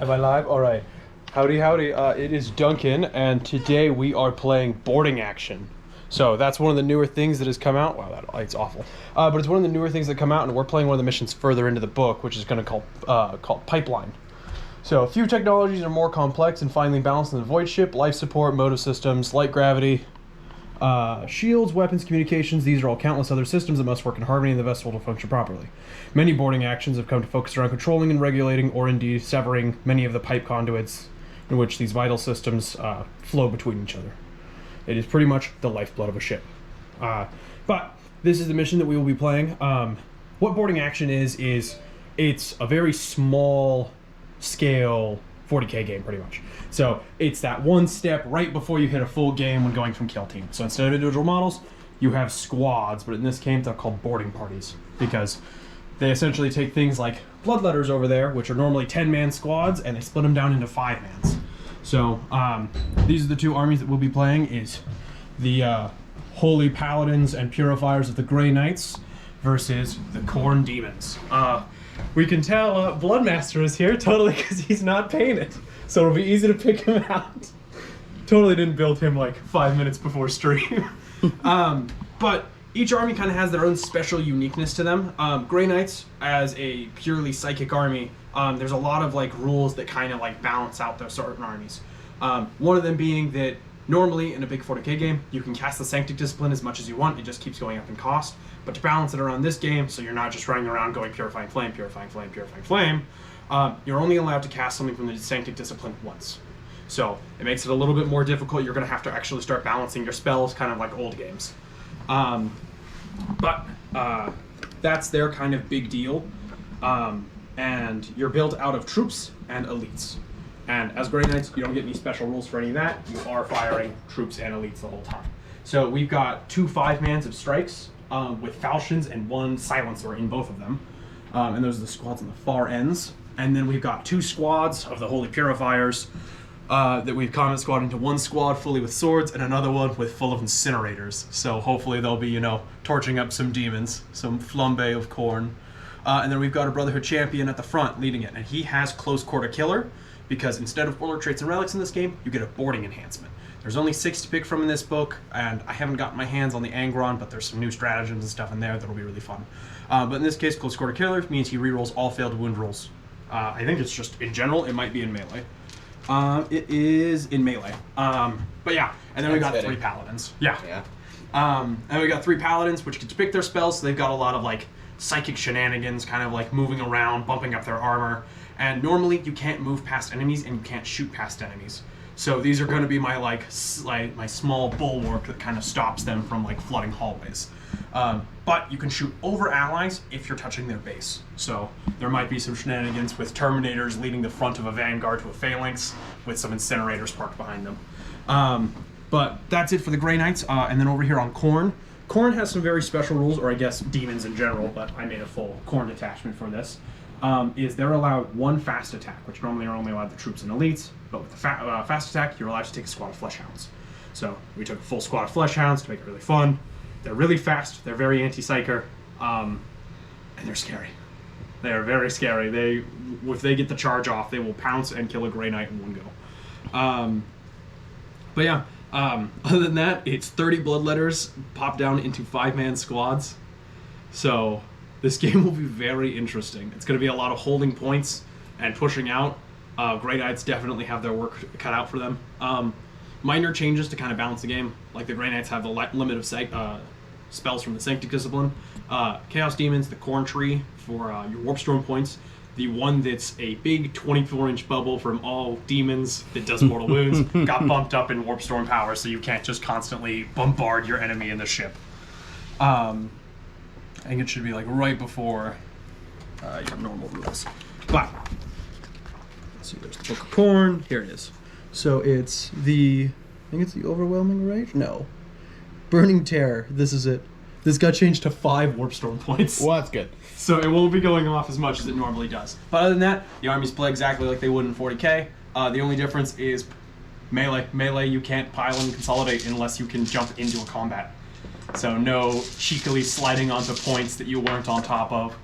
Am I live? All right. Howdy, howdy. It is Duncan, and today we are playing Boarding Action. So that's one of the newer things that has come out. Wow, that light's awful. But it's one of the newer things that come out, and we're playing one of the missions further into the book, which is going to called Pipeline. So a few technologies are more complex and finely balanced than the Void Ship, life support, motive systems, light gravity, shields, weapons, communications. These are all countless other systems that must work in harmony in the vessel to function properly. Many boarding actions have come to focus around controlling and regulating, or indeed severing, many of the pipe conduits in which these vital systems flow between each other. It is pretty much the lifeblood of a ship. But this is the mission that we will be playing. What boarding action is it's a very small scale 40k game, pretty much. So it's that one step right before you hit a full game when going from kill team. So instead of individual models, you have squads, but in this game they're called boarding parties because they essentially take things like bloodletters over there, which are normally 10-man squads, and they split them down into 5-mans. So these are the two armies that we'll be playing: is the Holy Paladins and Purifiers of the Grey Knights versus the Khorne Demons. We can tell Bloodmaster is here totally because he's not painted, so it'll be easy to pick him out. Totally didn't build him like 5 minutes before stream. But each army kind of has their own special uniqueness to them. Grey Knights, as a purely psychic army, there's a lot of like rules that kind of like balance out those certain armies. One of them being that normally in a big 40k game, you can cast the Sanctic Discipline as much as you want. It just keeps going up in cost. But to balance it around this game, so you're not just running around going Purifying Flame, Purifying Flame, Purifying Flame, you're only allowed to cast something from the Sanctic Discipline once. So it makes it a little bit more difficult. You're going to have to actually start balancing your spells, kind of like old games. But that's their kind of big deal. And you're built out of troops and elites. And as Grey Knights, you don't get any special rules for any of that. You are firing troops and elites the whole time. So we've got 2 5-mans of strikes with falchions and 1 silencer in both of them. And those are the squads on the far ends. And then we've got 2 squads of the Holy Purifiers that we've common squad into 1 squad fully with swords and another one with full of incinerators. So hopefully they'll be, torching up some demons, some flambe of Khorne. And then we've got a Brotherhood champion at the front leading it. And he has Close Quarter Killer because instead of Warlord traits and relics in this game, you get a boarding enhancement. There's only 6 to pick from in this book, and I haven't gotten my hands on the Angron, but there's some new stratagems and stuff in there that'll be really fun. But in this case, Close Quarter Killer means he rerolls all failed wound rolls. I think it's just, in general, it might be in melee. It is in melee. But yeah, and then we got 3 paladins. Yeah. And we got 3 paladins, which get to pick their spells, so they've got a lot of like psychic shenanigans, kind of like moving around, bumping up their armor. And normally you can't move past enemies and you can't shoot past enemies. So these are going to be my my small bulwark that kind of stops them from like flooding hallways. But you can shoot over allies if you're touching their base. So there might be some shenanigans with Terminators leading the front of a vanguard to a phalanx with some incinerators parked behind them. But that's it for the Grey Knights. And then over here on Khorne. Khorne has some very special rules, or I guess demons in general, but I made a full Khorne detachment for this. Is they're allowed 1 fast attack, which normally are only allowed the troops and elites, but with the fast attack, you're allowed to take a squad of Fleshhounds. So we took a full squad of Fleshhounds to make it really fun. They're really fast, they're very anti-psyker, and they're scary. They are very scary. If they get the charge off, they will pounce and kill a Grey Knight in one go. But yeah, other than that, it's 30 bloodletters popped down into 5-man squads. So this game will be very interesting. It's going to be a lot of holding points and pushing out. Grey Knights definitely have their work cut out for them. Minor changes to kind of balance the game. Like the Grey Knights have the limit of spells from the Sanctic Discipline. Chaos Demons, the Khorne Tree for your Warp Storm points. The one that's a big 24-inch bubble from all demons that does mortal wounds got bumped up in Warp Storm power, so you can't just constantly bombard your enemy in the ship. I think it should be like right before your normal rules. But let's see, there's the Book of Khorne. Here it is. So it's I think it's the Overwhelming Rage? No. Burning Terror. This is it. This got changed to 5 Warp Storm points. Well, that's good. So it won't be going off as much as it normally does. But other than that, the armies play exactly like they would in 40k. The only difference is melee. Melee, you can't pile and consolidate unless you can jump into a combat. So no cheekily sliding onto points that you weren't on top of.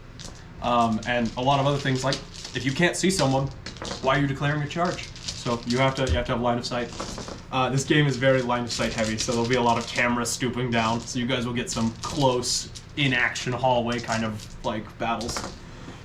And a lot of other things like, if you can't see someone, why you're declaring a charge. So you have to have line of sight. This game is very line of sight heavy, so there'll be a lot of cameras stooping down. So you guys will get some close in action hallway kind of like battles.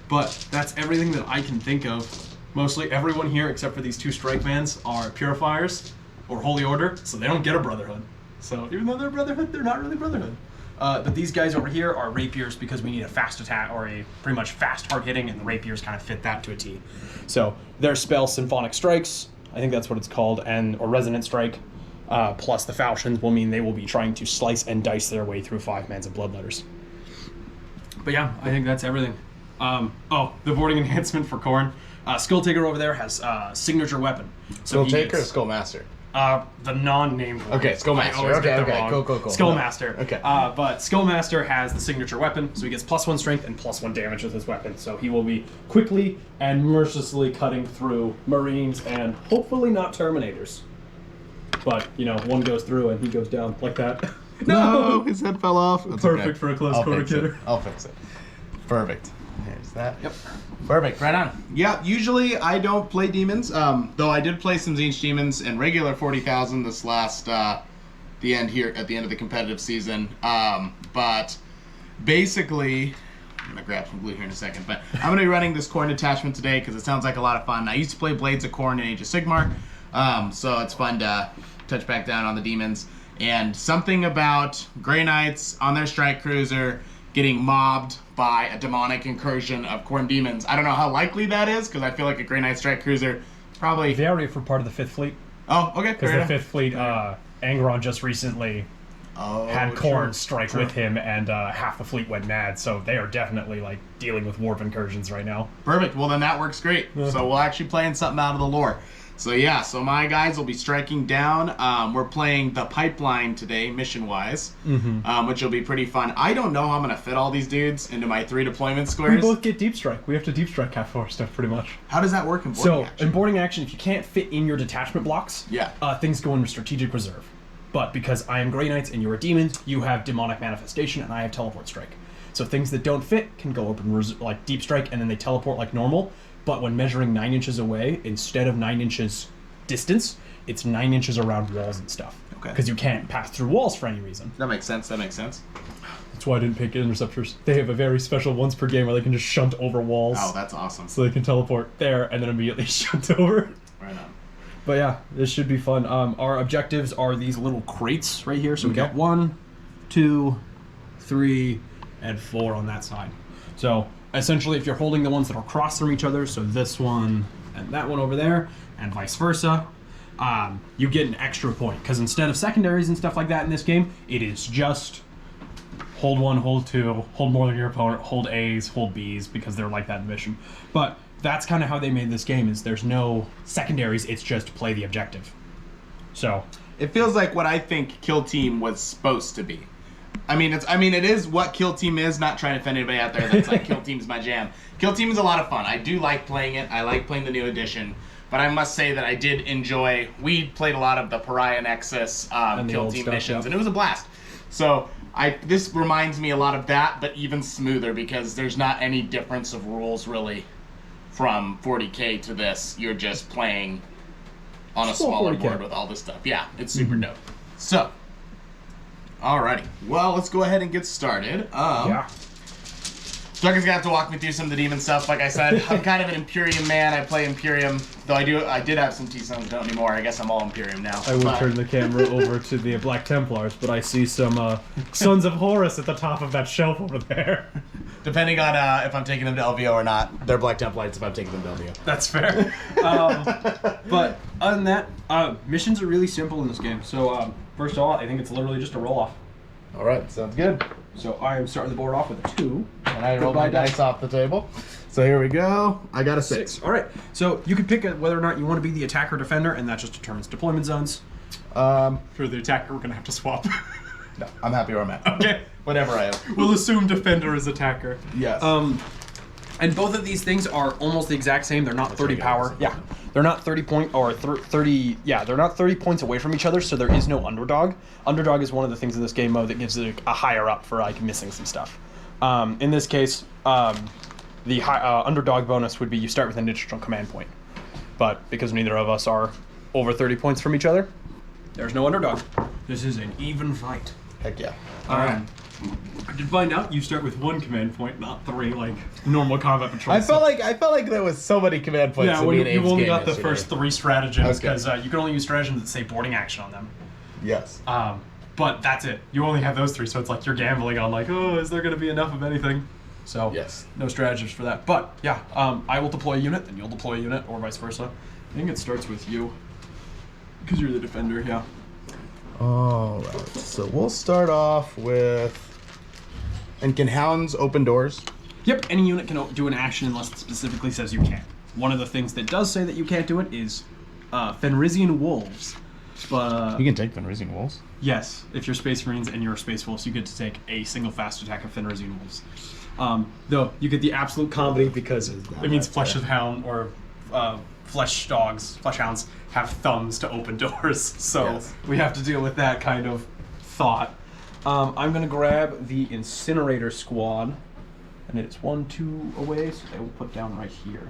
But that's everything that I can think of. Mostly everyone here except for these 2 strike bands are purifiers or holy order, so they don't get a brotherhood. So even though they're a brotherhood, they're not really brotherhood. But these guys over here are rapiers because we need a fast attack or a pretty much fast hard hitting, and the rapiers kind of fit that to a T. So their spell Symphonic Strikes, I think that's what it's called, or Resonant Strike, plus the falchions will mean they will be trying to slice and dice their way through 5 mans of Bloodletters. But yeah, I think that's everything. The boarding enhancement for Khorne. Skull Taker over there has signature weapon. So Skull Taker or Skull Master? The non-named one. Okay, Skullmaster. Okay, cool. Skullmaster. Okay. But Skullmaster has the signature weapon, so he gets +1 strength and +1 damage with his weapon. So he will be quickly and mercilessly cutting through Marines and hopefully not Terminators. But, one goes through and he goes down like that. No, his head fell off. That's Perfect okay. for a close quarter killer. I'll fix it. Perfect. There's that. Yep. Perfect. Right on. Yeah, usually I don't play demons, though I did play some Tzeentch demons in regular 40,000 this last, at the end of the competitive season. But basically, I'm going to grab some glue here in a second, but I'm going to be running this Khorne detachment today because it sounds like a lot of fun. I used to play Blades of Khorne in Age of Sigmar, so it's fun to touch back down on the demons. And something about Grey Knights on their strike cruiser getting mobbed by a demonic incursion of Khorne Demons. I don't know how likely that is, because I feel like a Grey Knight strike cruiser probably... They already for part of the 5th Fleet. Oh, okay. Because the 5th Fleet, Angron just recently had Khorne strike with him, and half the fleet went mad, so they are definitely dealing with warp incursions right now. Perfect. Well, then that works great. So we'll actually play in something out of the lore. So yeah, so my guys will be striking down. We're playing the pipeline today, mission-wise, which will be pretty fun. I don't know how I'm going to fit all these dudes into my 3 deployment squares. We both get deep strike. We have to deep strike Cat 4 stuff pretty much. How does that work in boarding action? In boarding action, if you can't fit in your detachment blocks, things go into strategic reserve. But because I am Grey Knights and you're a demon, you have demonic manifestation and I have teleport strike. So things that don't fit can go up in deep strike and then they teleport like normal. But when measuring 9 inches away, instead of 9 inches distance, it's 9 inches around walls and stuff. Okay. Because you can't pass through walls for any reason. That makes sense. That's why I didn't pick interceptors. They have a very special once per game where they can just shunt over walls. Oh, that's awesome. So they can teleport there and then immediately shunt over. Right on. But yeah, this should be fun. Our objectives are these little crates right here. So we got 1, 2, 3, and 4 on that side. So essentially, if you're holding the ones that are across from each other, so this one and that one over there, and vice versa, you get an extra point. Because instead of secondaries and stuff like that in this game, it is just hold 1, hold 2, hold more than your opponent, hold A's, hold B's, because they're like that in Mission. But that's kind of how they made this game, is there's no secondaries, it's just play the objective. So it feels like what I think Kill Team was supposed to be. It is what Kill Team is, not trying to offend anybody out there that's like, Kill Team's my jam. Kill Team is a lot of fun. I do like playing it. I like playing the new edition. But I must say that I did enjoy, we played a lot of the Pariah Nexus Kill Team missions, and it was a blast. So this reminds me a lot of that, but even smoother, because there's not any difference of rules, really, from 40K to this. You're just playing on a smaller board with all this stuff. Yeah, it's super dope. So, alrighty. Well, let's go ahead and get started. Duncan's gonna have to walk me through some of the demon stuff. Like I said, I'm kind of an Imperium man. I play Imperium, though I did have some T-Sons, don't anymore. I guess I'm all Imperium now. I will turn the camera over to the Black Templars, but I see some Sons of Horus at the top of that shelf over there. Depending on if I'm taking them to LVO or not. They're Black Templites if I'm taking them to LVO. That's fair. But other than that, missions are really simple in this game. So first of all, I think it's literally just a roll-off. Alright, sounds good. So I am starting the board off with a 2. And I rolled my dice off the table. So here we go. I got a 6. Alright, so you can pick whether or not you want to be the attacker or defender, and that just determines deployment zones. For the attacker, we're going to have to swap. No, I'm happy where I'm at. Okay. Whatever I am. We'll assume defender is attacker. Yes. And both of these things are almost the exact same. They're not 30 power. Yeah. They're not 30 point or 30. Yeah, they're not 30 points away from each other, so there is no underdog. Underdog is one of the things in this game mode that gives it a higher up for missing some stuff. In this case, the underdog bonus would be you start with an additional command point. But because neither of us are over 30 points from each other, there's no underdog. This is an even fight. Heck yeah. All right. I did find out you start with 1 command point, not 3, like normal combat patrol. I felt like there was so many command points. Yeah, in well, me and you've Abe's only game got the yesterday. first 3 stratagems Okay. because you can only use stratagems that say boarding action on them. Yes. But that's it. You only have those 3, so it's like you're gambling on like, oh, is there going to be enough of anything? So Yes. no stratagems for that. But yeah, I will deploy a unit, then you'll deploy a unit, or vice versa. I think it starts with you because you're the defender. Yeah. All right. So we'll start off with. And can hounds open doors? Yep, any unit can do an action unless it specifically says you can't. One of the things that does say that you can't do it is Fenrisian wolves. But You can take Fenrisian wolves. yes, if you're Space Marines and you're Space Wolves, you get to take a single fast attack of Fenrisian wolves. Though you get the absolute comedy because it means flesh of hound or flesh hounds have thumbs to open doors. So Yes. we have to deal with that kind of thought. I'm gonna grab the Incinerator Squad, and it's 1, 2 away, so they will put down right here.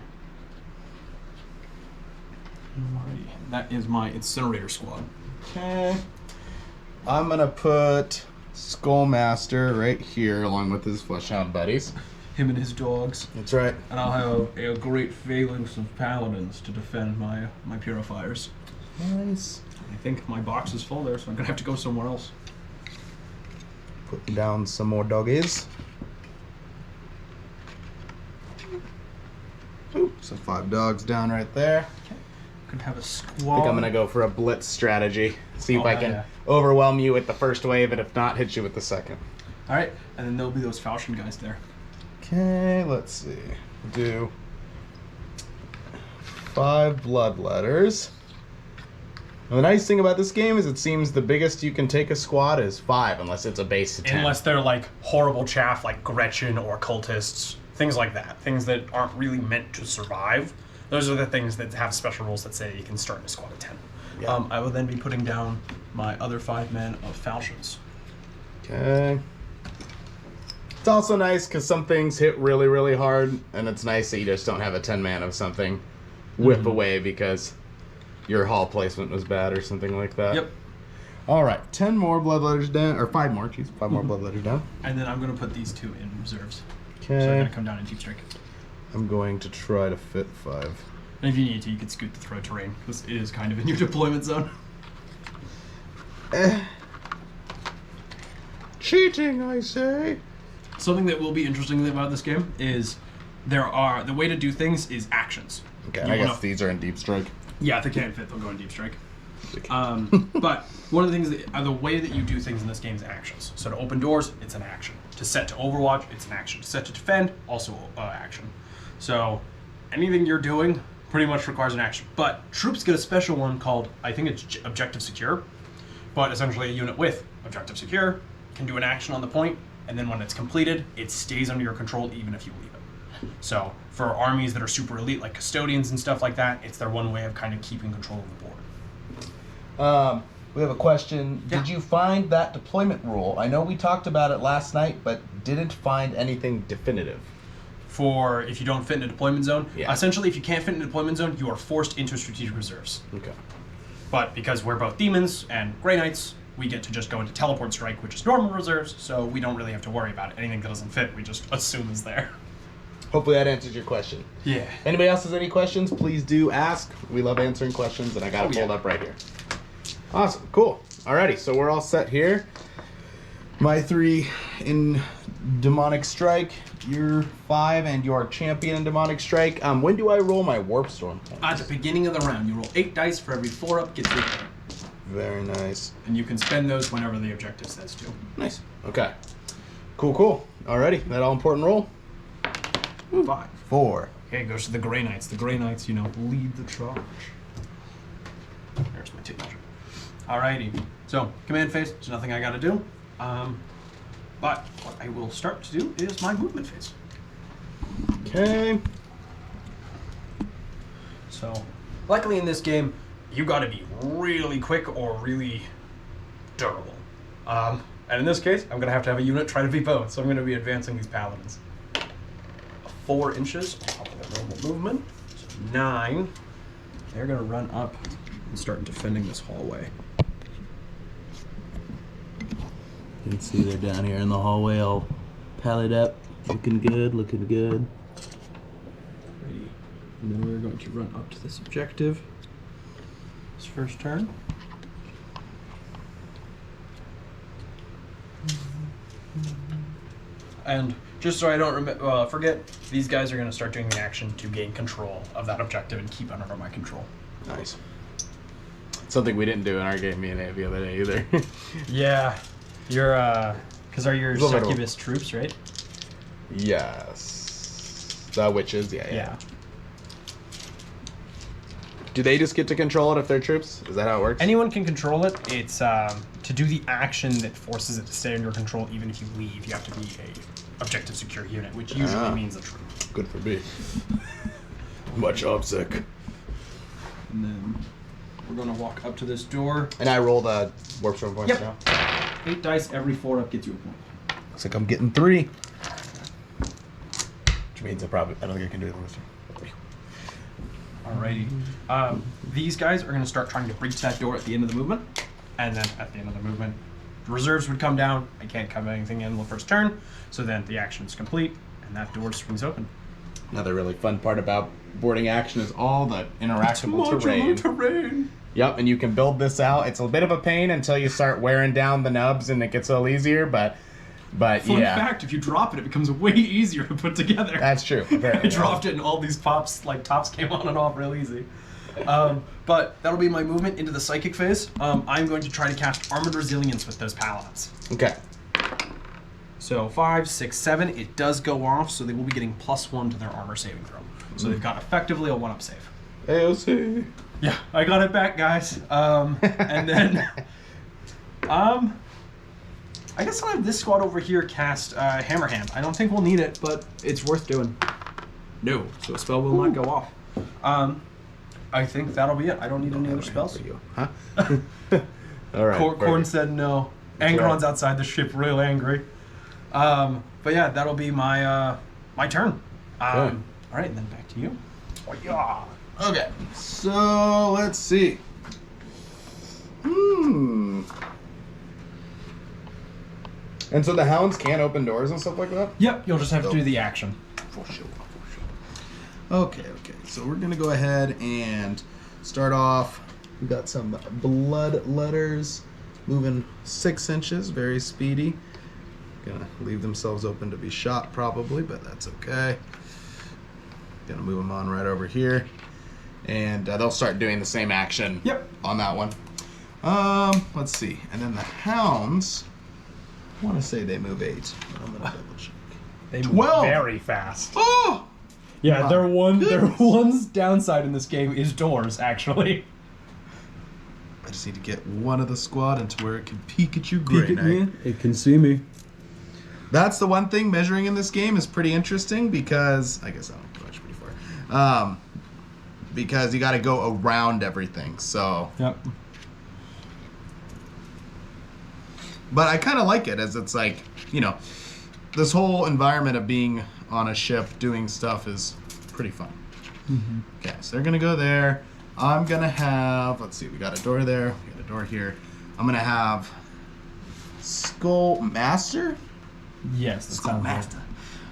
Alrighty, that is my Incinerator Squad. Okay. I'm gonna put Skullmaster right here along with his Fleshhound buddies. Him and his dogs. That's right. And I'll have a great phalanx of paladins to defend my purifiers. Nice. I think my box is full there, so I'm gonna have to go somewhere else. Putting down some more doggies. Ooh, so 5 dogs down right there. Could have a I squad. think I'm gonna go for a blitz strategy. See if Oh, I yeah, can yeah. overwhelm you with the first wave, and if not, hit you with the second. All right, and then there'll be those falchion guys there. Okay, let's see. Do 5 bloodletters. And the nice thing about this game is it seems the biggest you can take a squad is 5, unless it's a base to 10. Unless they're like horrible chaff like Gretchen or cultists, things like that. Things that aren't really meant to survive. Those are the things that have special rules that say you can start in a squad of 10. Yeah. I will then be putting down my other 5 men of falchions. Okay. It's also nice because some things hit really, really hard, and it's nice that you just don't have a 10-man of something whip away because your hall placement was bad or something like that. Yep. All right, 10 more bloodletters down, or 5 more, geez, 5 more bloodletters down. And then I'm going to put these 2 in reserves. Okay. So they're going to come down in deep strike. I'm going to try to fit 5. And if you need to, you could scoot the throw terrain, because it is kind of in your deployment zone. Cheating, I say. Something that will be interesting about this game is the way to do things is actions. Okay, You I guess wanna- these are in deep strike. Yeah, if they can't fit, they'll go in deep strike. But one of the things the way that you do things in this game is actions. So to open doors, it's an action. To set to overwatch, it's an action. To set to defend, also action. So anything you're doing pretty much requires an action. But troops get a special one called, I think it's Objective Secure. But essentially a unit with Objective Secure can do an action on the point, and then when it's completed, it stays under your control even if you leave it. So for armies that are super elite, like custodians and stuff like that, it's their one way of kind of keeping control of the board. We have a question. Yeah. Did you find that deployment rule? I know we talked about it last night, but didn't find anything definitive. For if you don't fit in a deployment zone, Yeah. essentially if you can't fit in a deployment zone, you are forced into strategic reserves. Okay. But because we're both demons and Grey Knights, we get to just go into teleport strike, which is normal reserves, so we don't really have to worry about it. Anything that doesn't fit, we just assume is there. Hopefully that answers your question. Yeah. Anybody else has any questions, please do ask. We love answering questions, and I got it pulled up right here. Awesome. Cool. Alrighty, so we're all set here. My 3 in Demonic Strike, your 5, and your champion in Demonic Strike. When do I roll my Warp Storm points? At the beginning of the round, you roll 8 dice for every 4 up gets your turn. Very nice. And you can spend those whenever the objective says to. Nice. Okay. Cool. Alrighty, that all important roll? 5. 4. Okay, it goes to the Grey Knights. The Grey Knights, lead the charge. There's my 2 measure. Alrighty. So, command phase, there's nothing I gotta do. But what I will start to do is my movement phase. Okay. So, luckily in this game, you gotta be really quick or really durable. And in this case, I'm gonna have to have a unit try to be both, so I'm gonna be advancing these paladins. 4 inches on top of their normal movement. So 9, they're gonna run up and start defending this hallway. You can see they're down here in the hallway, all pallet up, looking good, looking good. Ready. And then we're going to run up to this objective. This first turn. And just so I don't forget, these guys are going to start doing the action to gain control of that objective and keep it under my control. Nice. Something we didn't do in our game, me and Nate, the other day either. Yeah. You're, because are your Little bit of- succubus troops, right? Yes. The witches, yeah. Yeah. Do they just get to control it if they're troops? Is that how it works? Anyone can control it. It's to do the action that forces it to stay under control. Even if you leave, you have to be a objective secure unit, which usually means a troop. Good for me. Much obsec. And then we're going to walk up to this door. And I roll the warp storm points Yep. now. 8 dice, every 4 up gets you a point. Looks like I'm getting 3. Which means I don't think I can do it this turn. Alrighty. These guys are going to start trying to breach that door at the end of the movement. And then at the end of the movement, the reserves would come down. I can't come anything in the first turn. So then the action is complete, and that door swings open. Another really fun part about boarding action is all the interactable terrain. Yep, and you can build this out. It's a bit of a pain until you start wearing down the nubs and it gets a little easier, but Fun yeah. fact, if you drop it, it becomes way easier to put together. That's true. I dropped it and all these tops came on and off real easy. But that'll be my movement into the psychic phase. I'm going to try to cast Armored Resilience with those paladins. Okay. So 5, 6, 7, it does go off, so they will be getting +1 to their armor saving throw. So they've got effectively a 1-up save. AOC. Yeah, I got it back, guys. And then, I guess I'll have this squad over here cast Hammer Hand. I don't think we'll need it, but it's worth doing. No, so a spell will not go off. I think that'll be it. I don't need any other spells. Huh? All right. Khorne said no. Angron's outside the ship, real angry. But yeah, that'll be my my turn. All right, then back to you. Oh, yeah. Okay, so let's see. And so the hounds can't open doors and stuff like that? Yep, you'll just have to do the action. For sure. Okay, so we're gonna go ahead and start off. We got some blood letters moving 6 inches, very speedy. Gonna leave themselves open to be shot probably, but that's okay. Gonna move them on right over here. And they'll start doing the same action on that one. Let's see. And then the hounds, I want to say they move 8. I'm gonna double check. They move 12. very fast. Oh! Yeah, My their goodness. one's downside in this game is doors, actually. I just need to get one of the squad into where it can peek at you. Great night. It can see me. That's the one thing measuring in this game is pretty interesting because I guess I don't go much pretty far. Because you got to go around everything. So. Yep. But I kind of like it as it's like, you know, this whole environment of being on a ship doing stuff is pretty fun. Okay, so they're gonna go there. I'm gonna have, let's see, we got a door there, we got a door here. I'm gonna have Skull Master. Yes, that Skull sounds right. Master.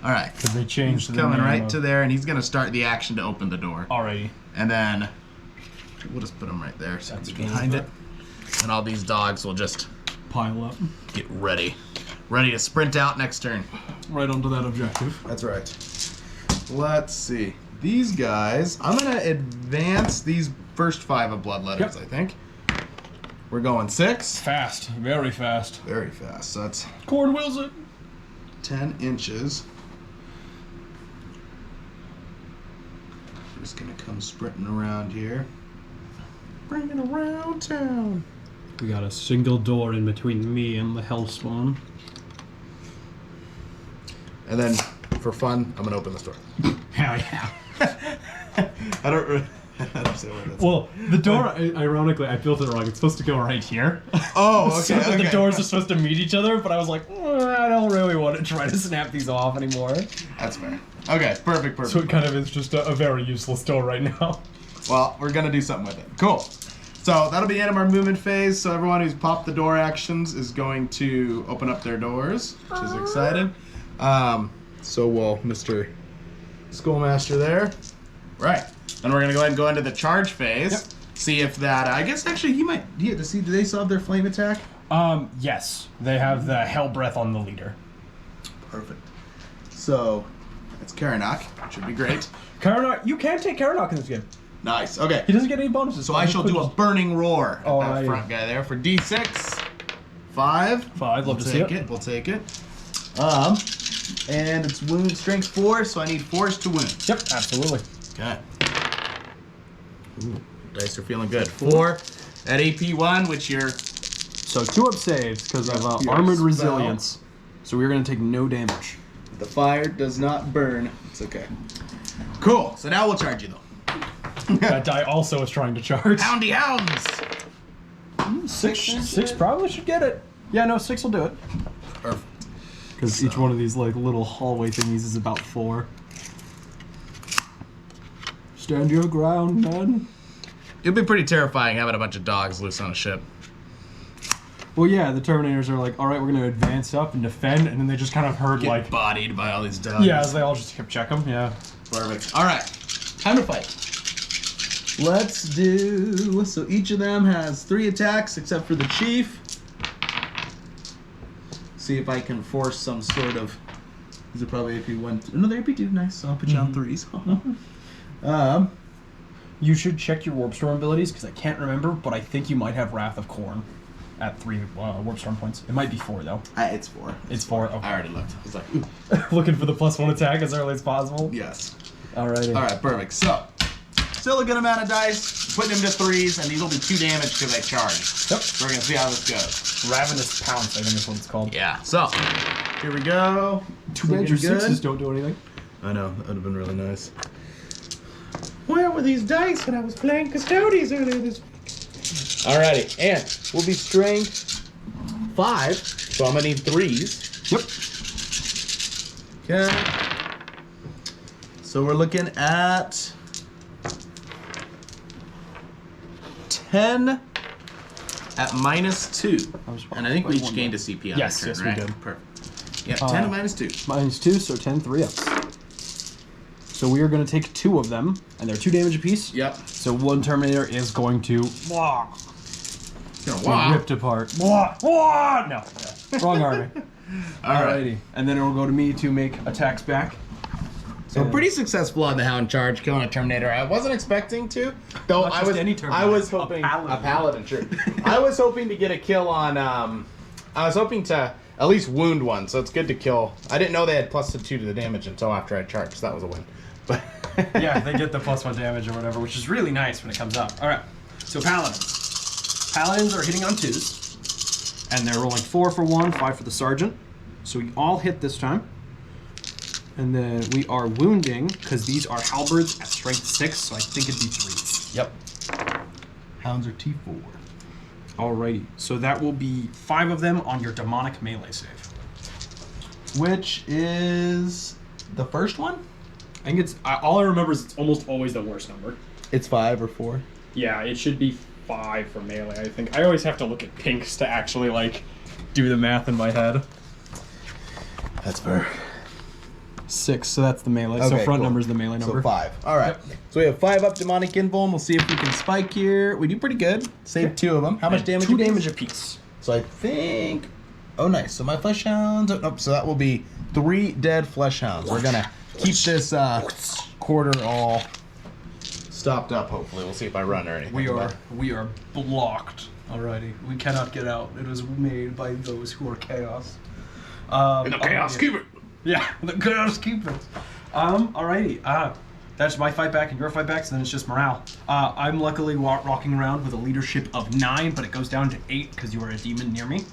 All right. Because they changed He's the coming name right of- to there, and he's gonna start the action to open the door. Alrighty. And then we'll just put him right there, so That's he's good. behind it. And all these dogs will just Pile up. get ready to sprint out next turn. Right onto that objective. That's right. Let's see. These guys, I'm going to advance these first 5 of blood letters, I think. We're going 6. Fast. Very fast. Very fast. So that's Khorne wills it. 10 inches. Just going to come sprinting around here. Bringing around town. We got a single door in between me and the Hellspawn. And then, for fun, I'm going to open this door. Hell yeah. I don't understand what that's. Well, the door, ironically, I built it wrong. It's supposed to go right here. Oh, okay. So the doors are supposed to meet each other, but I was like, I don't really want to try to snap these off anymore. That's fair. Okay, perfect. So it kind of is just a very useless door right now. Well, we're gonna do something with it. Cool. So that'll be the end of our movement phase. So everyone who's popped the door actions is going to open up their doors, which is exciting. So will Mr. Schoolmaster there. Right. Then we're gonna go ahead and go into the charge phase. Yep. See if that. I guess actually he might. Do they still have their flame attack? Yes. They have the hell breath on the leader. Perfect. So it's Karanak. Should be great. Karanak, you can take Karanak in this game. Nice. Okay. He doesn't get any bonuses. So I shall do a burning roar at Oh, that yeah. front guy there for D6. 5. 5, love to see it. We'll take it. And it's wound strength 4, so I need 4s to wound. Yep, absolutely. Okay. Ooh, dice are feeling good. 4 at AP 1, which you're. So 2 up saves because of Your armored spell. resilience. So we're going to take no damage. The fire does not burn. It's okay. Cool. So now we'll charge you though. That die also is trying to charge. Houndy hounds. 6 probably should get it. Yeah, no, 6 will do it. Perfect. Because each one of these like little hallway thingies is about 4. Stand your ground, man. It'd be pretty terrifying having a bunch of dogs loose on a ship. Well, yeah, the Terminators are like, all right, we're going to advance up and defend, and then they just kind of heard Get like, bodied by all these dogs. Yeah, as they all just kept check them. Yeah. Perfect. All right, time to fight. Let's do. So each of them has 3 attacks, except for the chief. See if I can force some sort of. These are probably AP 1. No, they're AP 2. Nice. So I'll put you on 3s. You should check your Warp Storm abilities because I can't remember, but I think you might have Wrath of Khorne at 3 Warp Storm points. It might be 4 though. It's 4. It's 4. Okay. I already looked. I was like, ooh. Looking for the +1 attack as early as possible. Yes. Alrighty. All right, perfect. So, still a good amount of dice. Putting them to 3s, and these will be 2 damage because I charge. Yep. So we're gonna see how this goes. Ravenous Pounce, I think is what it's called. Yeah. So, here we go. 2 Looking major good. 6s don't do anything. I know, that would have been really nice. Where were these dice when I was playing Custodies earlier this week? Alrighty, and we'll be strength 5, so I'm gonna need 3s. Yep. Okay. So we're looking at 10 at -2. And I think we each gained a CP on Yes, our turn, yes, we right? did. Perfect. Yep, 10 at -2. -2, so 10 3-ups. So we are going to take 2 of them, and they're 2 damage apiece. Yep. So one Terminator is going to Gonna be walk. ripped apart. No. Yeah. Wrong army. Alright. Alrighty. And then it will go to me to make attacks back. So pretty successful on the Hound charge, killing a Terminator. I wasn't expecting to, though. Not I just was. any Terminator. I was hoping A paladin. Sure. I was hoping to get a kill on. I was hoping to at least wound one, so it's good to kill. I didn't know they had +2 to the damage until after I charged. So that was a win. But Yeah, they get the +1 damage or whatever, which is really nice when it comes up. Alright, so Paladins. Paladins are hitting on 2s. And they're rolling 4 for 1, 5 for the sergeant. So we all hit this time. And then we are wounding, because these are halberds at strength 6, so I think it'd be 3s. Yep. Hounds are T4. Alrighty. So that will be 5 of them on your demonic melee save. Which is the first one? I think it's, all I remember is it's almost always the worst number. It's 5 or 4. Yeah, it should be 5 for melee, I think. I always have to look at pinks to actually, like, do the math in my head. That's fair. 6, so that's the melee. So Okay, front cool. number is the melee number. So 5. All right. So we have 5 up demonic invuln. We'll see if we can spike here. We do pretty good. Save 2 of them. How much damage? 2 apiece? damage apiece. So I think. Oh, nice. So my flesh hounds. Oh, nope. So that will be 3 dead flesh hounds. We're gonna keep this quarter all stopped up. Hopefully, we'll see if I run or anything. We are blocked. Alrighty. We cannot get out. It was made by those who are chaos. And the chaos keeper. Yeah, the chaos keepers. Alrighty. That's my fight back and your fight back, so then it's just morale. I'm luckily rocking around with a leadership of 9, but it goes down to 8 because you are a demon near me.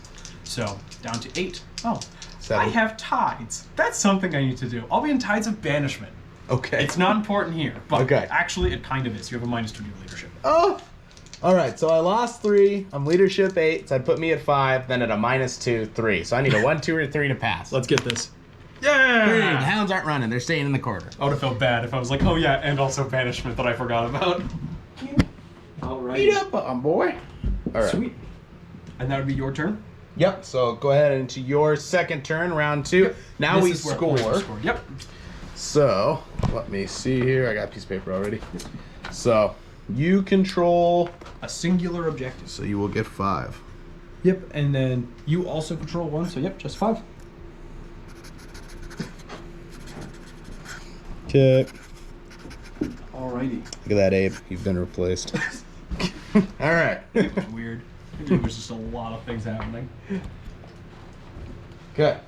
So, down to 8. Oh, 7. I have tides. That's something I need to do. I'll be in tides of banishment. Okay. It's not important here, but Okay. actually it kind of is. You have a -2 to your leadership. Oh. All right. So I lost 3. I'm leadership 8. So I'd put me at 5. Then at a -2, 3. So I need a 1, 2, or 3 to pass. Let's get this. Yeah! 3. The hounds aren't running. They're staying in the corner. I would have felt bad if I was like, oh yeah, and also banishment that I forgot about. All right. Beat up on boy. All right. Sweet. And that would be your turn. Yep. So go ahead into your second turn, round 2. Yep. Now This we is where points are score. scored. Yep. So let me see here. I got a piece of paper already. So you control. A singular objective. So you will get 5. Yep. And then you also control 1. So yep, just 5. Okay. Alrighty. Look at that, Abe. You've been replaced. All right. It's weird. Maybe there's just a lot of things happening. Okay.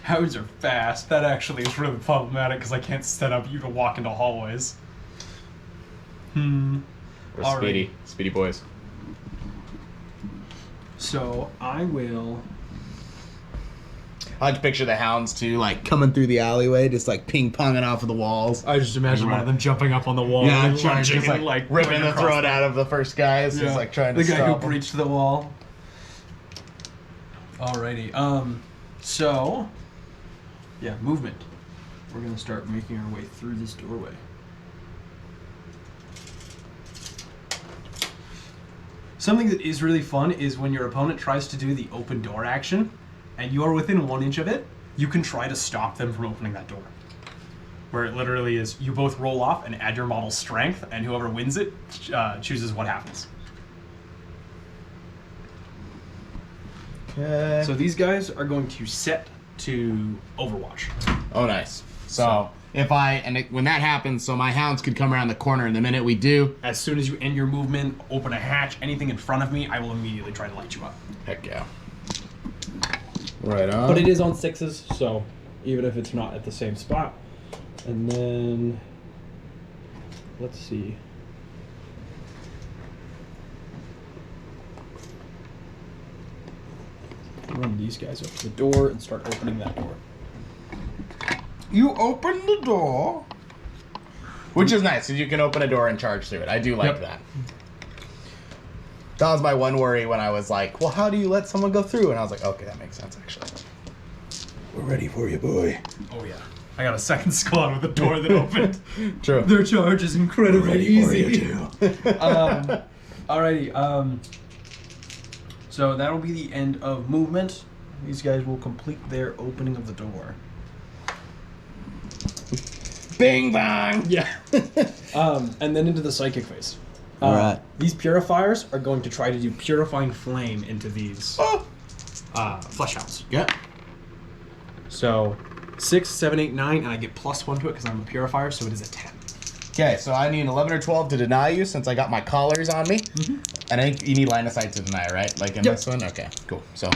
Hounds are fast. That actually is really problematic because I can't set up you to walk into hallways. We're Alright. speedy. Speedy boys. So I will. I like to picture the hounds too, like coming through the alleyway, just like ping ponging off of the walls. I just imagine one of them jumping up on the wall Yeah, and trying to lunging just and like ripping going the across throat out of the first guy. It's just like trying to the guy stop who him. breached the wall. Alrighty. So yeah, movement. We're gonna start making our way through this doorway. Something that is really fun is when your opponent tries to do the open door action, and you are within 1 inch of it, you can try to stop them from opening that door. Where it literally is, you both roll off and add your model's strength, and whoever wins it chooses what happens. Okay. So these guys are going to set to Overwatch. Oh, nice. So if when that happens, so my hounds could come around the corner, and the minute we do, As soon as you end your movement, open a hatch, anything in front of me, I will immediately try to light you up. heck yeah. Right on. But it is on 6s, so even if it's not at the same spot. And then, let's see. Run these guys up to the door and start opening that door. You open the door. Which is nice, because you can open a door and charge through it. I do like Yep. that. That was my one worry when I was like, well, how do you let someone go through? And I was like, okay, that makes sense, actually. We're ready for you, boy. Oh yeah. I got a second squad with a door that opened. True. Their charge is incredibly easy. too. Alrighty, so that'll be the end of movement. These guys will complete their opening of the door. Bing bang. Yeah. And then into the psychic phase. Alright. These purifiers are going to try to do purifying flame into these Flesh hounds. Yep. So 6, 7, 8, 9, and I get +1 to it because I'm a purifier, so it is a 10. Okay, so I need an 11 or 12 to deny you since I got my collars on me. And I think you need line of sight to deny, right? Like in Yep. this one? Okay, cool. So.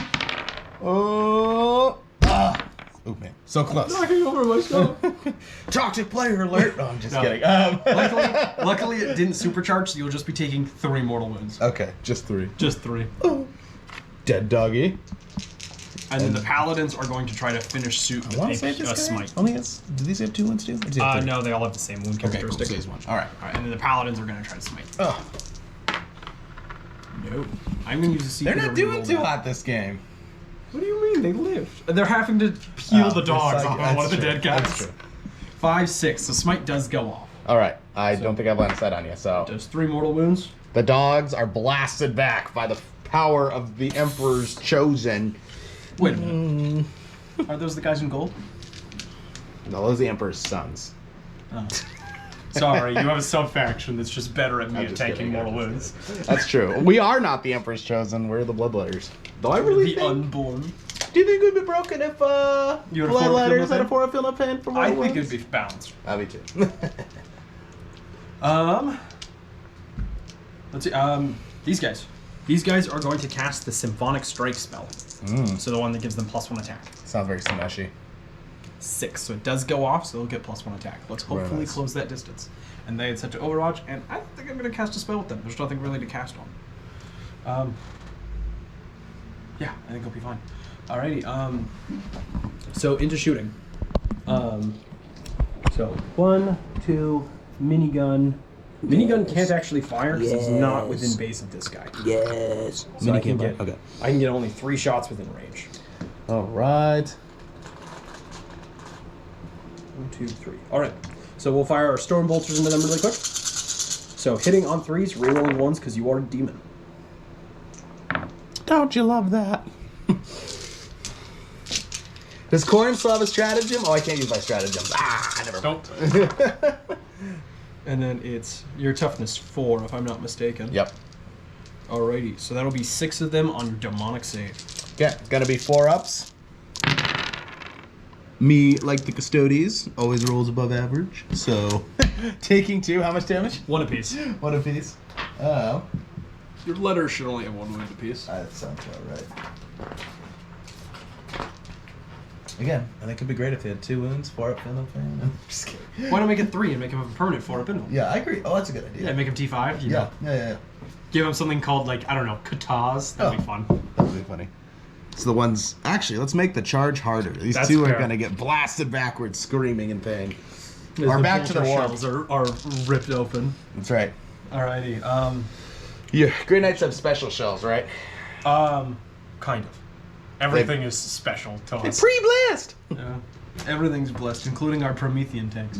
Oh. Ah. Ooh, man. So close. Knocking over myself. Toxic player alert. Oh, I'm just No. kidding. Luckily, it didn't supercharge, so you'll just be taking 3 mortal wounds. Okay, just 3. Just 3. Dead doggy. And then the paladins are going to try to finish suit with a smite. Only has. Do these have 2 wounds too? No, they all have the same wound Okay, cool. characteristic. So he's 1. All right. Alright, and then the paladins are going to try to smite. Oh, No. I'm going to use a secret. they're not to doing reroll too that. hot this game. What do you mean? They lived. They're having to peel the dogs off of one of the dead guys. That's true. 5, 6. So smite does go off. All right. I don't think I've line of sight on you, so. Does 3 mortal wounds. The dogs are blasted back by the power of the Emperor's chosen. Wait a minute. Are those the guys in gold? No, those are the Emperor's sons. Oh. Sorry, you have a sub-faction that's just better at me I'm at just taking kidding, mortal I'm wounds. That's true. We are not the Emperor's chosen. We're the Bloodletters. Though I really The think. unborn. Do you think we'd be broken if You had a 4 Bloodletters Philippine? had a 4 Philippine for I mortal think wounds? it'd be balanced. Me too. Let's see. These guys. These guys are going to cast the Symphonic Strike spell. So the one that gives them +1 attack. Sounds very Sineshi. 6. So it does go off, so they'll get +1 attack. Let's Very hopefully nice. close that distance. And they had set to Overwatch, and I think I'm going to cast a spell with them. There's nothing really to cast on. Yeah, I think it'll be fine. Alrighty. So into shooting. So 1, 2, minigun. Minigun can't actually fire because it's not within base of this guy. Yes. So I can get Okay. I can get only 3 shots within range. All right. 1, 2, 3. All right. So we'll fire our storm bolters into them really quick. So hitting on 3s, rerolling 1s because you are a demon. Don't you love that? Does Khorne still have a stratagem? Oh, I can't use my stratagems. I never mind. And then it's your toughness 4, if I'm not mistaken. Yep. Alrighty, so that'll be 6 of them on your demonic save. Okay, gonna be 4-ups. Me, like the Custodes, always rolls above average. So, taking 2, how much damage? 1 apiece. 1 apiece. Oh. Your letters should only have 1 wound apiece. That sounds about right. Again, I think it'd be great if they had 2 wounds, 4 up, fan. I'm just kidding. Why not make it 3 and make him a permanent 4 up in him? Yeah, I agree. Oh, that's a good idea. Yeah, make him T5. You know. Yeah. Give him something called, like, I don't know, Kataz. That'd be fun. That would be funny. So the ones... Actually, let's make the charge harder. These That's 2 are fair. going to get blasted backwards, screaming in pain. As Or the back to the vulture war. shells are ripped open. That's right. Alrighty. Yeah, Grey Knights have special shells, right? Kind of. Everything is special to us. Pre-blast! Yeah. Everything's blessed, including our Promethean tanks.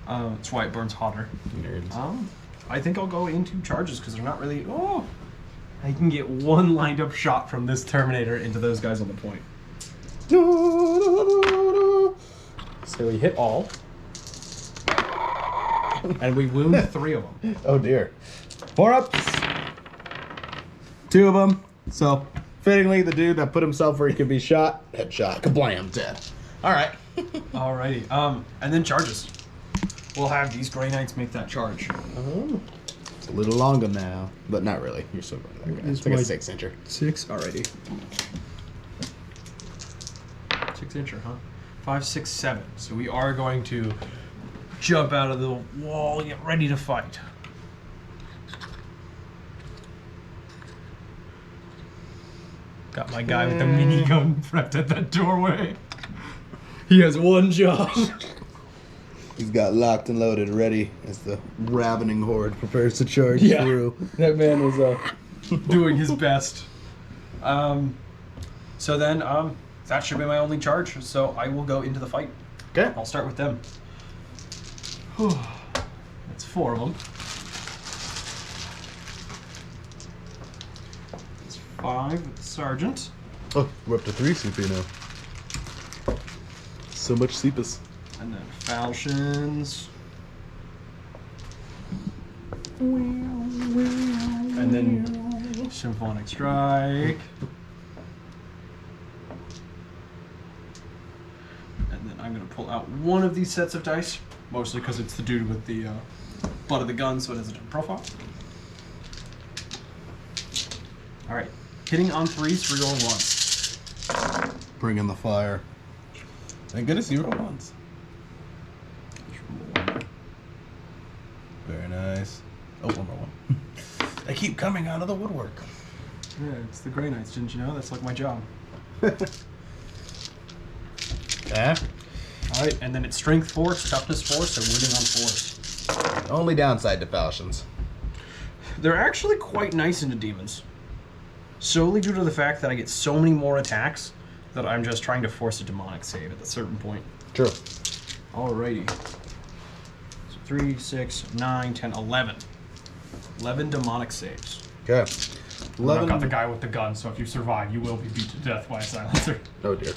That's why it burns hotter. Nerds. I think I'll go into charges because they're not really. Oh, I can get 1 lined up shot from this Terminator into those guys on the point. So we hit all, and we wound 3 of them. Oh dear. 4 ups. 2 of them. So, fittingly, the dude that put himself where he could be shot, headshot, kablam, dead. All right. Alrighty. And then charges. We'll have these Grey Knights make that charge. Oh. It's a little longer now, but not really. You're still going to that guy. It's like a 6-incher. 6. Alrighty. 6-incher, huh? 5, 6, 7. So we are going to jump out of the wall, get ready to fight. Got my guy with the minigun prepped at that doorway. He has 1 job. He's got locked and loaded, ready as the ravening horde prepares to charge Yeah. through. That man was doing his best. So then, that should be my only charge. So I will go into the fight. Okay. I'll start with them. That's 4 of them. That's 5 with the sergeant. Oh, we're up to 3 CP now. So much CPS. And then falchions. And then symphonic strike. And then I'm going to pull out 1 of these sets of dice, mostly because it's the dude with the butt of the gun, so it has a different profile. Alright, hitting on 3s, reroll 1. Bring in the fire. Thank goodness you roll ones. Very nice. Oh, 1 more 1. They keep coming out of the woodwork. Yeah, it's the Grey Knights, didn't you know? That's like my job. Yeah. Alright, and then it's strength 4, toughness 4, so winning on 4s. Only downside to falchions. They're actually quite nice into demons. Solely due to the fact that I get so many more attacks that I'm just trying to force a demonic save at a certain point. True. Alrighty. So 3, 6, 9, 10, 11. 11 demonic saves. Okay. I've 11. got the guy with the gun, so if you survive, you will be beat to death by a silencer. Oh dear.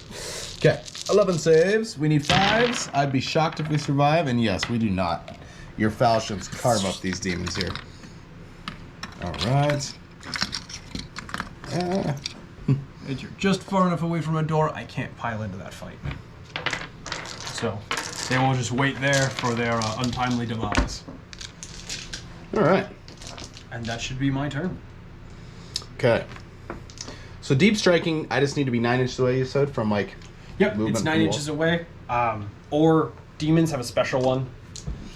Okay. 11 saves. We need 5s. I'd be shocked if we survive, and yes, we do not. Your falchions carve up these demons here. Alright. If you're just far enough away from a door, I can't pile into that fight. So, they will just wait there for their untimely demise. Alright. And that should be my turn. Okay. So deep striking, I just need to be 9 inches away, you said, from like... Yep, movement it's 9 from inches away. Or demons have a special one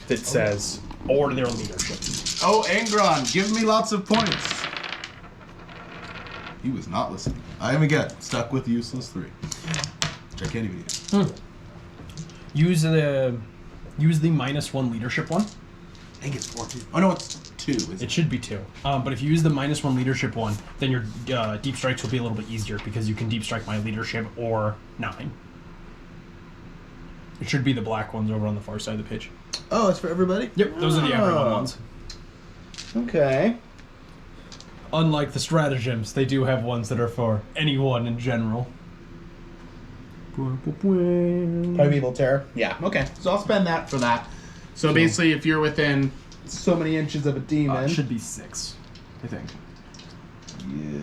that says, or their leadership. Oh, Angron, give me lots of points. He was not listening. I am again stuck with useless 3. Which I can't even use. Use the -1 leadership one. I think it's 4 too. Oh no, it's 2. It should be 2. But if you use the -1 leadership one, then your deep strikes will be a little bit easier because you can deep strike my leadership or 9. It should be the black ones over on the far side of the pitch. Oh, it's for everybody? Yep, those are the everyone ones. Okay. Unlike the stratagems, they do have ones that are for anyone in general. Primeval Terror. Yeah, okay. So I'll spend that for that. So basically, if you're within so many inches of a demon... It should be 6, I think. Yeah.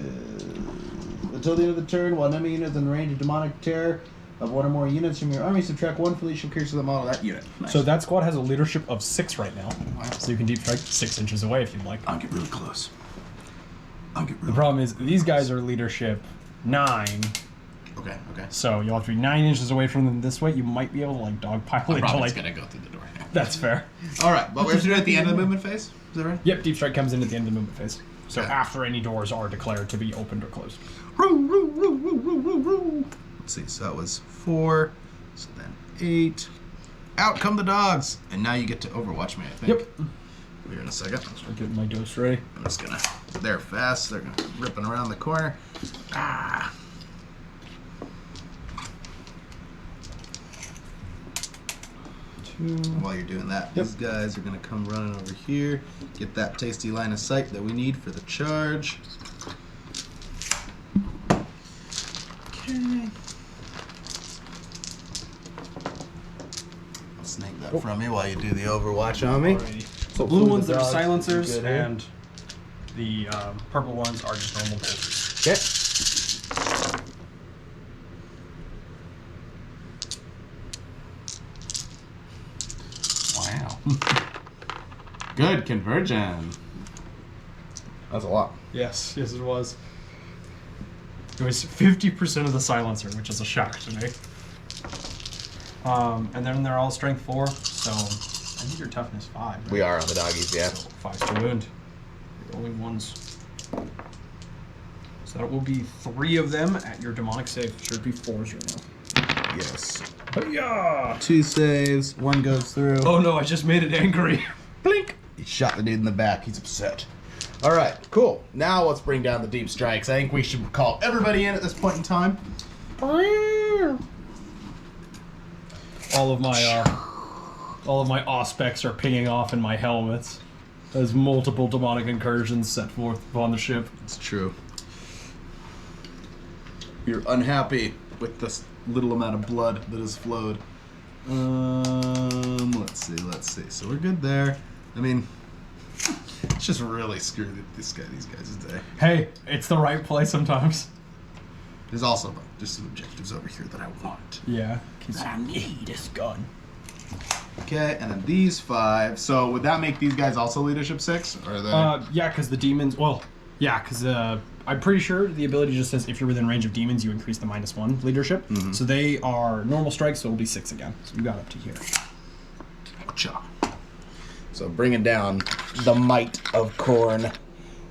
Until the end of the turn, while enemy unit is in the range of demonic terror of one or more units from your army, subtract 1 for each creature to the model of that unit. Nice. So that squad has a leadership of 6 right now. Wow. So you can deep strike 6 inches away if you'd like. I'll get really close. The problem is, these guys are leadership 9. Okay. So you'll have to be 9 inches away from them this way. You might be able to like dogpile it. Probably Like, gonna go through the door. that's fair. All right, but we're doing it at the end of the movement phase. Is that right? Yep, deep strike comes in at the end of the movement phase. So Okay. after any doors are declared to be opened or closed. Let's see. So that was 4. So then 8. Out come the dogs, and now you get to overwatch me. I think. Yep. Here in a second. I'm getting my dose ready. I'm just gonna. They're fast. They're gonna ripping around the corner. Ah. While you're doing that, these guys are gonna come running over here, get that tasty line of sight that we need for the charge. Okay. I'll snake that from you while you do the overwatch on me. Alrighty. So blue ones that are silencers, and the purple ones are just normal bolters. Okay. Wow. Good conversion. That's a lot. Yes, it was. It was 50% of the silencer, which is a shock to me. And then they're all strength 4, so I think you're toughness 5. Right? We are on the doggies, yeah. So 5 to wound. The only ones. So that will be 3 of them at your demonic save. Should be 4s right now. Yes. Yeah. 2 saves, 1 goes through. Oh no, I just made it angry. Blink. He shot the dude in the back. He's upset. All right, cool. Now let's bring down the deep strikes. I think we should call everybody in at this point in time. All of my auspecs are pinging off in my helmets as multiple demonic incursions set forth upon the ship. It's true. You're unhappy with this little amount of blood that has flowed. Let's see. So we're good there. I mean, it's just really screwed these guys' day. Hey, it's the right play sometimes. There's also just some objectives over here that I want. Yeah, because I need this gun. Okay, and then these 5. So would that make these guys also leadership 6? Or are they? Yeah, because the demons. Well, yeah, because I'm pretty sure the ability just says if you're within range of demons, you increase the -1 leadership. Mm-hmm. So they are normal strikes, so it'll be 6 again. So you got up to here. Gotcha. So bringing down the might of Khorne.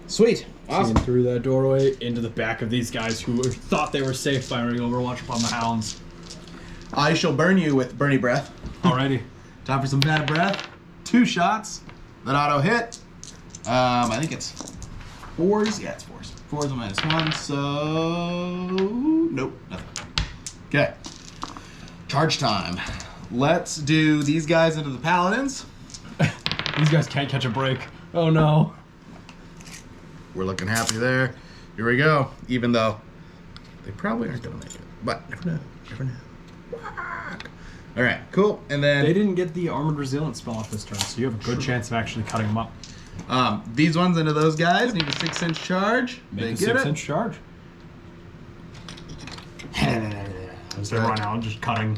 Sweet. Awesome. Through that doorway into the back of these guys who thought they were safe firing Overwatch upon the hounds. I shall burn you with Burny Breath. Alrighty. Time for some bad breath. 2 shots. That auto hit. I think it's 4s. Yeah, it's 4s. 4s and -1. So nope, nothing. Okay. Charge time. Let's do these guys into the paladins. These guys can't catch a break. Oh no. We're looking happy there. Here we go. Even though they probably aren't gonna make it, but never know. Never know. All right, cool. And then They didn't get the Armored Resilience spell off this turn, so you have a good chance of actually cutting them up. these ones into those guys need a 6-inch charge. Make They a get 6-inch charge. As they run out, just cutting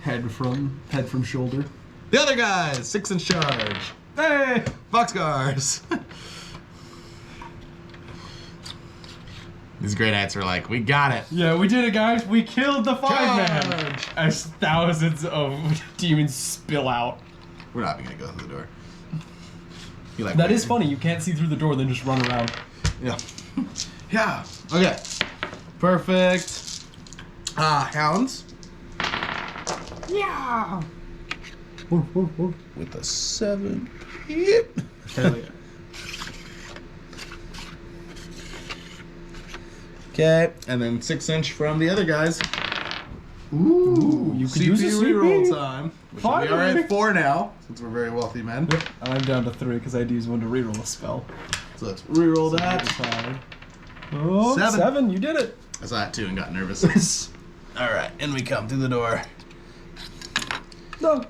head from shoulder. The other guys, 6-inch charge. Hey! Boxcars. These Grey Knights are like, we got it. Yeah, we did it, guys. We killed the 5-man. Charge! As thousands of demons spill out. We're not even gonna go through the door. You like That is funny. You can't see through the door, then just run around. Yeah. Yeah. Okay. Perfect. Hounds. Yeah. With a 7. Yep. Hell yeah. Okay, and then 6-inch from the other guys. Ooh, you could CP use a CP. reroll time. Which we are Finally. at 4 now, since we're very wealthy men. I'm down to 3 because I had to use one to reroll a spell. So let's reroll that. Oh, 7. You did it. I saw that too and got nervous. All right, in we come through the door. No.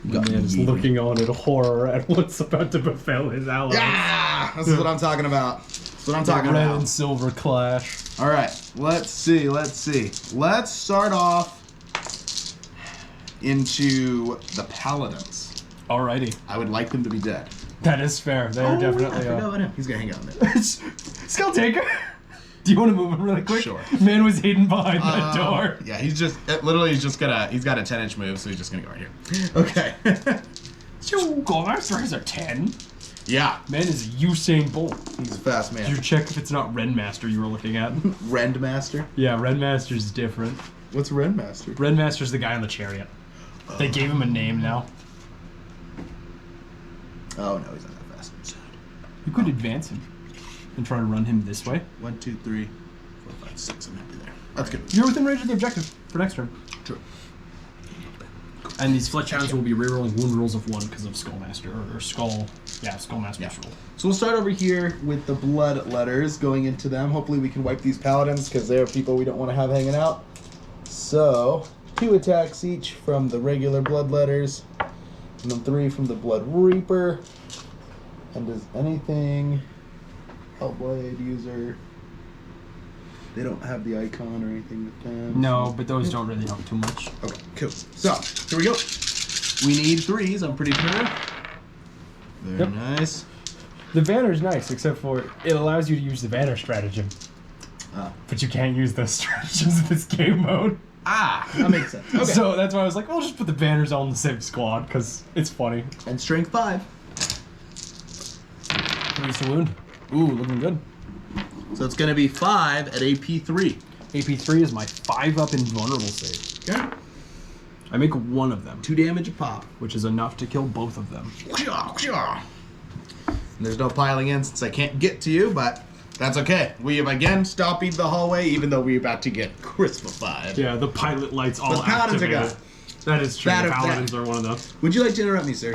The man is looking on in horror at what's about to befell his allies. Yeah, this is what I'm talking about. That's what I'm talking Red about. and silver clash. All right, let's see. Let's start off into the paladins. Alrighty. I would like them to be dead. That is fair. They are I definitely. forgot about him. He's gonna hang out in there. Skull Taker. Do you want to move him really quick? Sure. Man was hidden behind that door. Yeah, he's got a 10-inch move, so he's just gonna go right here. Okay. Master has a 10. Yeah, Man is Usain Bolt. he's a fast Did you man. check if it's not Renmaster you were looking at? Rendmaster. Yeah, Renmaster's different. What's Rendmaster? Renmaster's the guy on the chariot. They gave him a name now. Oh no, he's not that fast. You could advance him and try to run him this way. 1, 2, 3, 4, 5, 6. I'm happy there. That's good. You're within range of the objective for next turn. True. And these Fletch Hounds will be rerolling wound rolls of 1 because of Skullmaster or Skull. Yeah, Skullmaster's roll. So we'll start over here with the blood letters going into them. Hopefully we can wipe these paladins because they're people we don't want to have hanging out. So 2 attacks each from the regular blood letters, and then 3 from the blood reaper. And does anything Hellblade user? They don't have the icon or anything with them. No, but those don't really help too much. Okay, cool. So here we go. We need 3s. I'm pretty sure. Very Yep. nice. The banner's nice, except for it allows you to use the banner stratagem. Ah. But you can't use those stratagems in this game mode. That makes sense. Okay. So that's why I was like, we'll just put the banners all in the same squad, because it's funny. And strength 5. Release the wound. Ooh, looking good. So it's going to be 5 at AP 3. AP3 is my 5-up invulnerable save. Okay. I make 1 of them, 2 damage a pop. which is enough to kill both of them. And there's no piling in since I can't get to you, but that's okay. We have again stopped the hallway, even though we're about to get crispified. Yeah, the pilot lights all But the paladins are activated. gone. That is true. That- The paladins are one of them. Would you like to interrupt me, sir?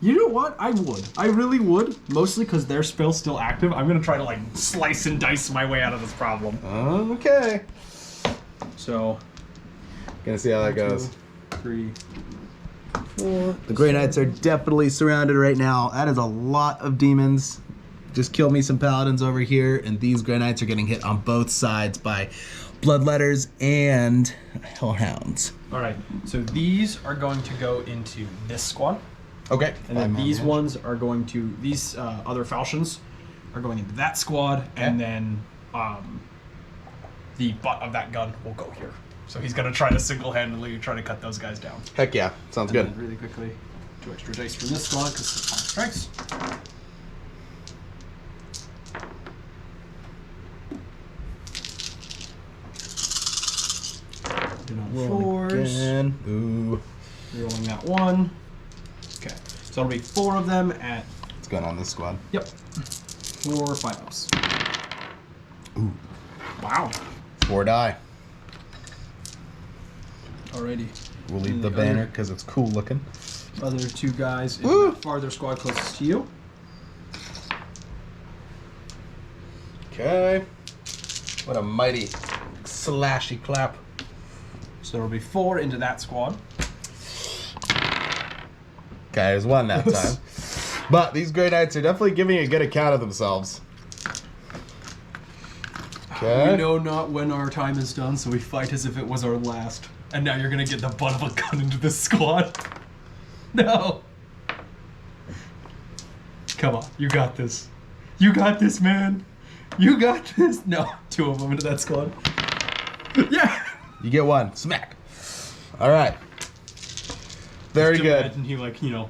You know what? I would. I really would. Mostly because their spell's still active. I'm gonna try to like slice and dice my way out of this problem. Okay. So, Gonna see how that goes. 3, 4. The Grey Knights are definitely surrounded right now. That is a lot of demons. Just killed me some paladins over here, and these Grey Knights are getting hit on both sides by bloodletters and hellhounds. All right. So these are going to go into this squad, Okay. and then these ones are going to these other falchions are going into that squad, and then the butt of that gun will go here. So he's gonna try to single-handedly try to cut those guys down. Heck yeah. Sounds And then really quickly, 2 extra dice from this squad because it's 5 strikes. Fours. Again. Ooh. Rerolling that 1. Okay. So that'll be 4 of them at. What's going on in this squad? Yep. 4 5-ups. Ooh. Wow. 4 die. Alrighty. We'll leave And the the banner other- because it's cool looking. Other 2 guys in Woo! the farther squad closest to you. Okay. What a mighty slashy clap. So there'll be 4 into that squad. Okay, there's 1 that time. But these Grey Knights are definitely giving a good account of themselves. Okay. We know not when our time is done, so we fight as if it was our last. And now you're gonna get the butt of a gun into this squad. No. Come on, you got this. You got this, man. You got this. No, 2 of them into that squad. Yeah. You get 1. Smack. All right. Very Just good. imagine he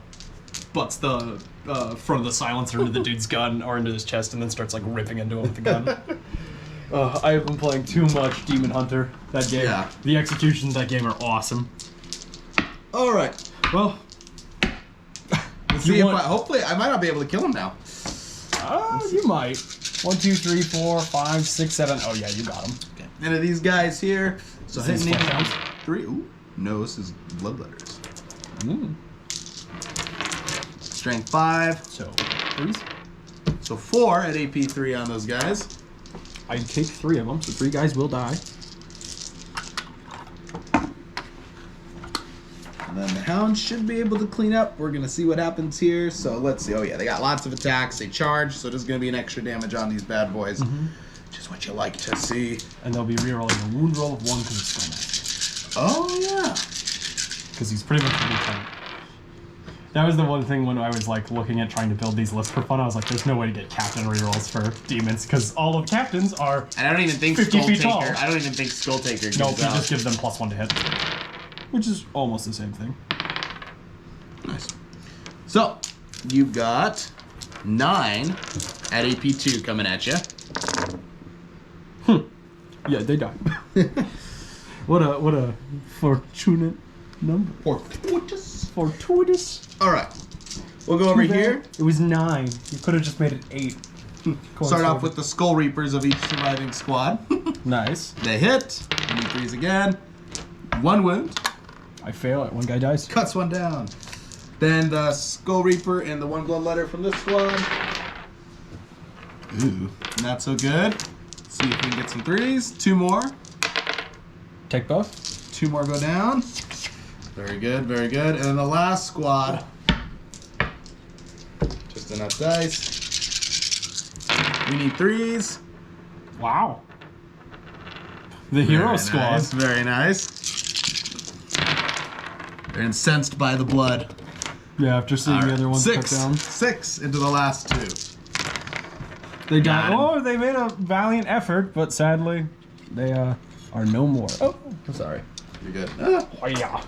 butts the front of the silencer into the dude's gun or into his chest and then starts ripping into him with the gun. I have been playing too much Demon Hunter. That game. Yeah. The executions of that game are awesome. All right. Well, Let's see if hopefully I might not be able to kill him now. you might. 1, 2, 3, 4, 5, 6, 7. Oh yeah, you got him. Okay. into these guys here. So Is hitting this him flat 3. Ooh, no, this is bloodletters. Strength 5. So, 3s. So 4 at AP 3 on those guys. I take 3 of them, so 3 guys will die. And then the hound should be able to clean up. We're going to see what happens here. So let's see. Oh, yeah, they got lots of attacks. They charge, so there's going to be an extra damage on these bad boys, which is what you like to see. And they'll be rerolling a wound roll of 1 because it's still magic. Oh, yeah. Because he's pretty much a lieutenant. That was the one thing when I was like looking at trying to build these lists for fun. I was like, there's no way to get captain rerolls for demons because all of captains are. And I don't even think 50 Skull feet Taker. tall. I don't even think Skull Taker gives No, you out. just give them +1 to hit, which is almost the same thing. Nice. So, you've got 9 at AP2 coming at you. Yeah, they die. What a fortunate number. Fortuitous. All right. We'll go over here. It was 9. You could have just made it 8. Start off with the Skull Reapers of each surviving squad. Nice. They hit. Give me 3s again. 1 wound. I fail it. 1 guy dies. Cuts 1 down. Then the Skull Reaper and the 1 bloodletter from this squad. Ooh, not so good. Let's see if we can get some 3s. 2 more. Take both. 2 more go down. Very good, very good. And then the last squad. Just enough dice. We need 3s. Wow. The hero Very squad. Nice, very nice. They're incensed by the blood. Yeah, after seeing the other ones cut 6. down. 6 into the last 2. They Got died. him. Oh, they made a valiant effort, but sadly, they are no more. Oh, I'm sorry. You're good. Ah, Oh, yeah.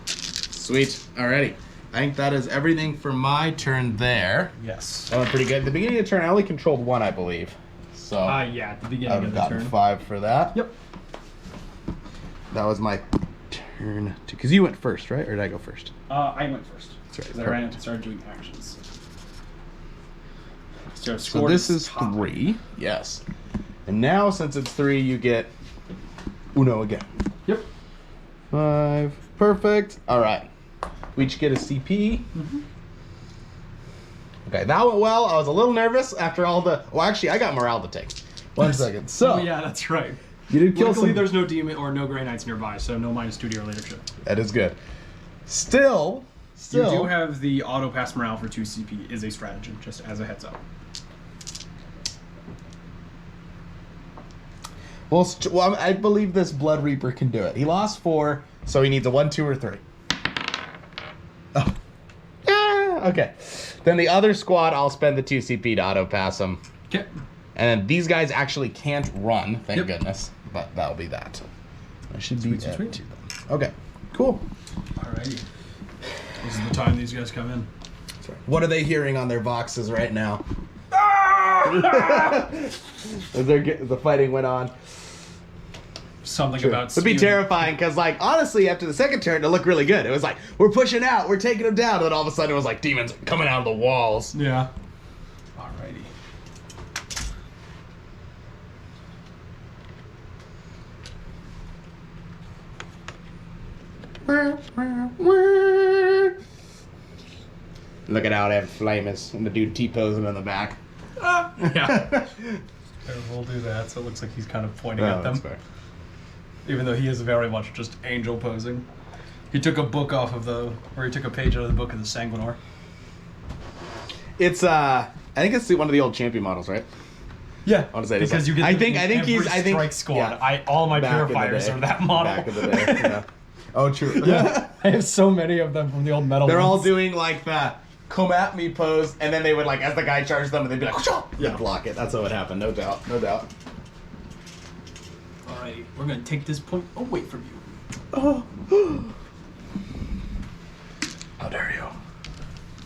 sweet. Alrighty. I think that is everything for my turn there. Yes. That went pretty good. At the beginning of the turn, I only controlled 1, I believe. So Yeah, at the beginning I of would have the gotten turn. 5 for that. Yep. That was my turn. Because you went first, right? Or did I go first? I went first. That's right. 'Cause I ran and started doing actions. So, So this is 3. Yes. And now, since it's 3, you get Uno again. Yep. 5. Perfect. All right. We each get a CP. Okay, that went well. I was a little nervous after all the... Well, actually, I got morale to take. 1 second. So, Oh, yeah, that's right. you did kill Luckily, some... there's no demon or no Grey Knights nearby, so no -2 to your leadership. That is good. Still... You do have the auto pass morale for 2 CP is a stratagem, just as a heads up. Well, I believe this Blood Reaper can do it. He lost 4, so he needs a 1, 2, or 3. Oh. Ah, okay. Then the other squad, I'll spend the 2 CP to auto pass them. Okay. And then these guys actually can't run, thank Yep. goodness. But that'll be that. I should Sweet, be sweet, at sweet. 2 then. Okay, cool. Alrighty. This is the time these guys come in. What are they hearing on their boxes right now? As the fighting went on. Something True. about It'd be spewing- terrifying because, like, honestly, after the second turn, it looked really good. It was like, we're pushing out, we're taking them down, and then all of a sudden it was like demons coming out of the walls. Yeah. Alrighty. Look at how that flame is, and the dude T-posing in the back. Yeah. We'll do that, so it looks like he's kind of pointing at them. that's fair. Even though he is very much just angel posing. He took a book off of or he took a page out of the book of the Sanguinor. It's I think it's one of the old champion models, right? Yeah, I wanna say because it's you like- get them I think in he's- every I think- strike squad. yeah. All my Back in the purifiers day. are that model. Back in the day. Yeah. Oh, true. Yeah, I have so many of them from the old metal. They're all ones. doing like the come at me pose, and then they would like as the guy charged them, and they'd be like, Yeah. block it. That's what would happen, no doubt, no doubt. Alright, we're gonna take this point away from you. Oh, How dare you?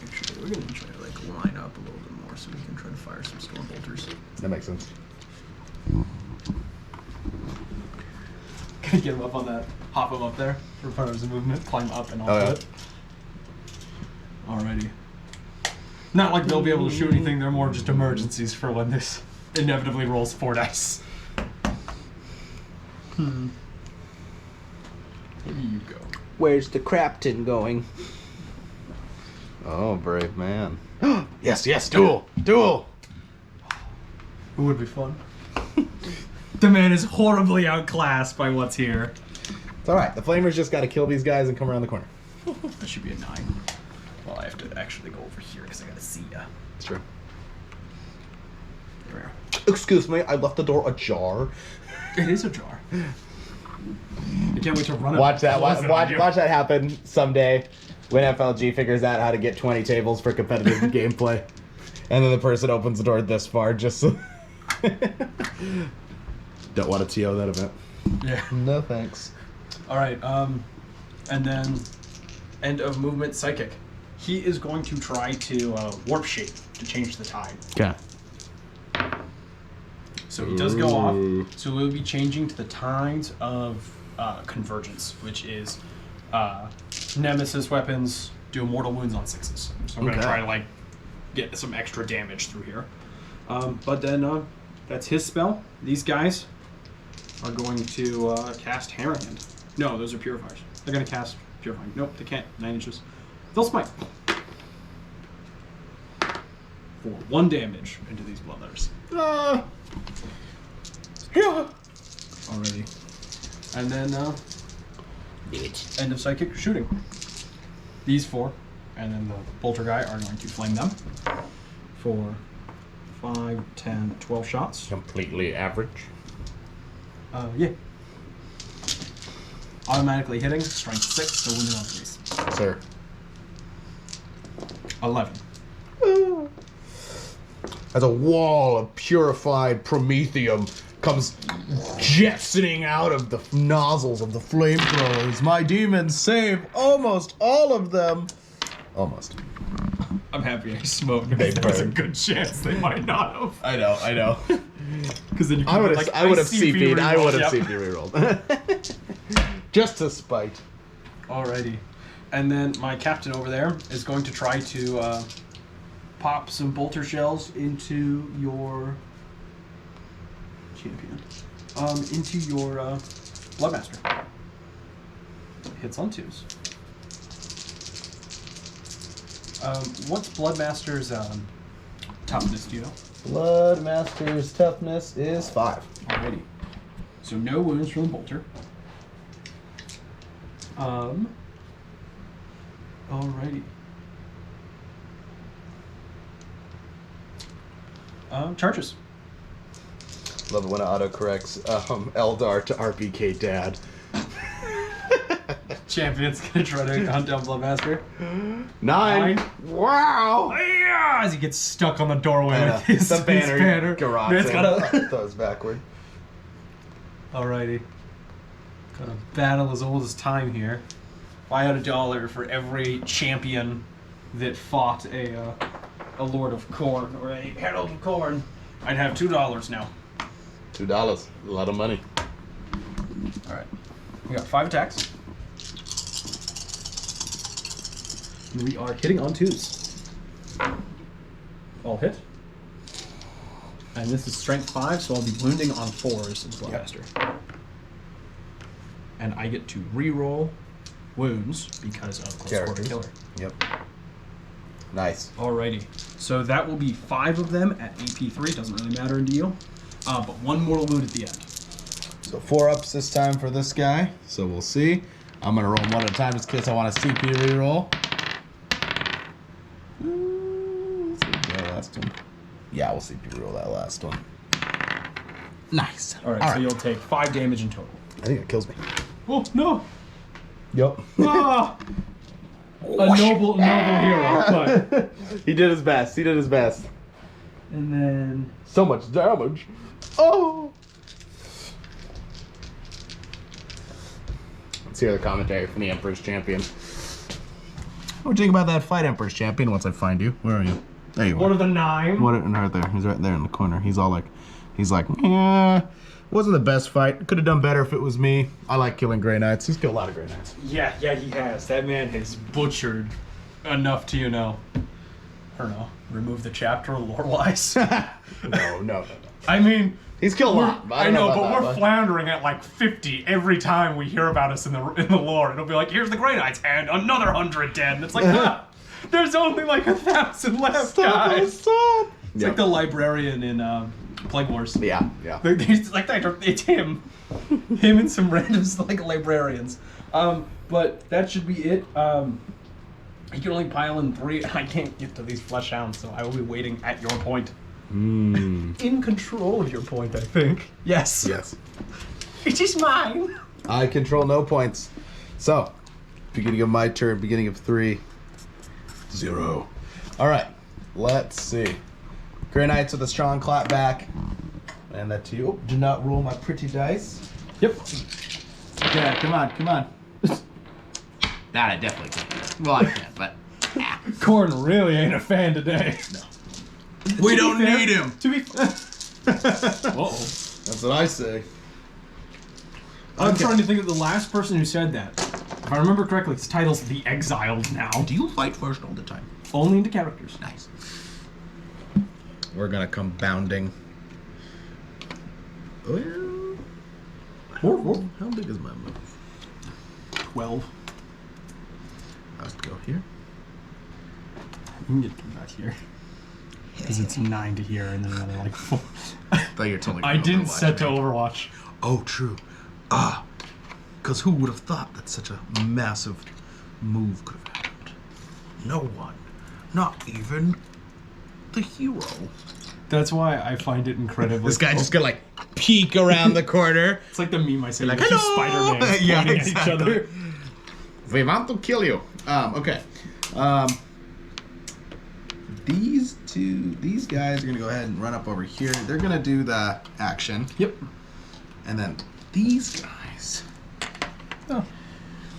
Actually, we're gonna try to like line up a little bit more so we can try to fire some storm bolters. that makes sense. Gonna get him up on that, hop him up there for part of his movement, climb up and onto Oh, yeah. it. Alrighty. Not like they'll be able to shoot anything, they're more just emergencies for when this inevitably rolls 4 dice. Where do you go? Where's the captain going? Oh, brave man. Yes, duel! Duel! Who would be fun? The man is horribly outclassed by what's here. It's alright. The flamers just gotta kill these guys and come around the corner. That should be a 9. Well, I have to actually go over here because I gotta see ya. It's true. There we are. Excuse me, I left the door ajar. It is a jar. I can't wait to run it. Watch that. Close it on you. Watch that happen someday when FLG figures out how to get 20 tables for competitive gameplay, and then the person opens the door this far just so. Don't want to TO that event. Yeah. No thanks. All right. And then end of movement psychic. He is going to try to warp shape to change the tide. Okay. So he does go off. So we'll be changing to the tides of convergence, which is nemesis weapons do mortal wounds on 6s. So I'm gonna try to like get some extra damage through here. But then that's his spell. These guys are going to cast Hammer Hand. No, those are purifiers. They're gonna cast purifying. Nope, they can't. 9 inches. They'll smite for 1 damage into these blood letters. Yeah. Already. And then end of psychic shooting. These 4, and then the bolter guy are going to flame them for 5, 10, 12 shots. Completely average. Yeah. Automatically hitting, strength 6, so wounded on 3s. Sir. 11. As a wall of purified promethium comes jetsoning out of the nozzles of the flamethrowers, my demons save almost all of them. Almost. I'm happy I smoked. They There's a burned. good chance they might not have. I know. Because then you I would have. like, I would have CP CP'd. I would have yep. CP rerolled. Just to spite. Alrighty. And then my captain over there is going to try to pop some bolter shells into your champion. Into your Bloodmaster. Hits on 2s. What's Bloodmaster's toughness, do you know? Bloodmaster's toughness is 5. Alrighty. So no wounds from the bolter. Alrighty. Charges. Love it when it autocorrects Eldar to RPK Dad. Champion's gonna try to hunt down Bloodmaster. 9. Wow. Yeah, as he gets stuck on the doorway with his the banner. His banner. Garage. Man's gotta... Throws backward. Alrighty. Gonna battle as old as time here. If I had $1 for every champion that fought a Lord of Khorne or a Herald of Khorne, I'd have $2 now. $2. A lot of money. Alright. We got 5 attacks. And we are hitting on 2s. All hit. And this is strength 5, so I'll be wounding on 4s as Bloodmaster. Yep. And I get to re-roll wounds because of Close Quarter Killer. Yep. Nice. Alrighty. So that will be 5 of them at AP3. Doesn't really matter in deal. But 1 mortal wound at the end. So 4 ups this time for this guy. So we'll see. I'm going to roll 1 at a time just in case I want a CP reroll. Let's see that last one. Yeah, we'll CP reroll that last one. Nice. Alright, so you'll take 5 damage in total. I think it kills me. Oh, no! Yep. Ah! A noble hero, but... He did his best. He did his best. And then... So much damage. Oh! Let's hear the commentary from the Emperor's Champion. What do you think about that fight, Emperor's Champion, once I find you? Where are you? There you are. What are the 9? What? Right there. He's right there in the corner. He's like, yeah, wasn't the best fight. Could have done better if it was me. I like killing Grey Knights. He's killed a lot of Grey Knights. Yeah, he has. That man has butchered enough to, don't know, remove the chapter lore-wise. No. I mean, He's killed a lot. I know, but we're floundering at like 50 every time we hear about us in the lore. It'll be like, here's the Grey Knights and another 100 dead, and it's like, there's only like 1,000 left, guys. Stop. It's like the librarian in Plague Wars. Yeah. It's him and some randoms like librarians. But that should be it. You can only pile in 3. I can't get to these flesh hounds, so I will be waiting at your point. In control of your point, I think. Yes. Yes. It is mine. I control no points. So, beginning of my turn, beginning of 3. 0. Alright, let's see. Grey Knights with a strong clap back. And that to you. Oh, do not roll my pretty dice. Yep. Yeah, come on. That I definitely can't. Well, I can't, but... Khorne really ain't a fan today. No. We don't need him. To be fair. Uh-oh. That's what I say. I'm trying to think of the last person who said that. If I remember correctly, his title's The Exiled now. Do you fight first all the time? Only into characters. Nice. We're gonna come bounding. Well, how big is my move? 12. I have to go here. You can get them back here. Because it's 9 to here and then another like 4. I thought you were telling me. I didn't set to man. Overwatch. Oh, true. Because who would have thought that such a massive move could have happened? No one. Not even the hero. That's why I find it incredibly This guy just gonna like peek around the corner. It's like the meme I say, Like, like, two hello! Spider-Man Yeah, pointing exactly. at each other. We want to kill you. Okay. These guys are gonna go ahead and run up over here. They're gonna do the action. Yep. And then these guys. Oh.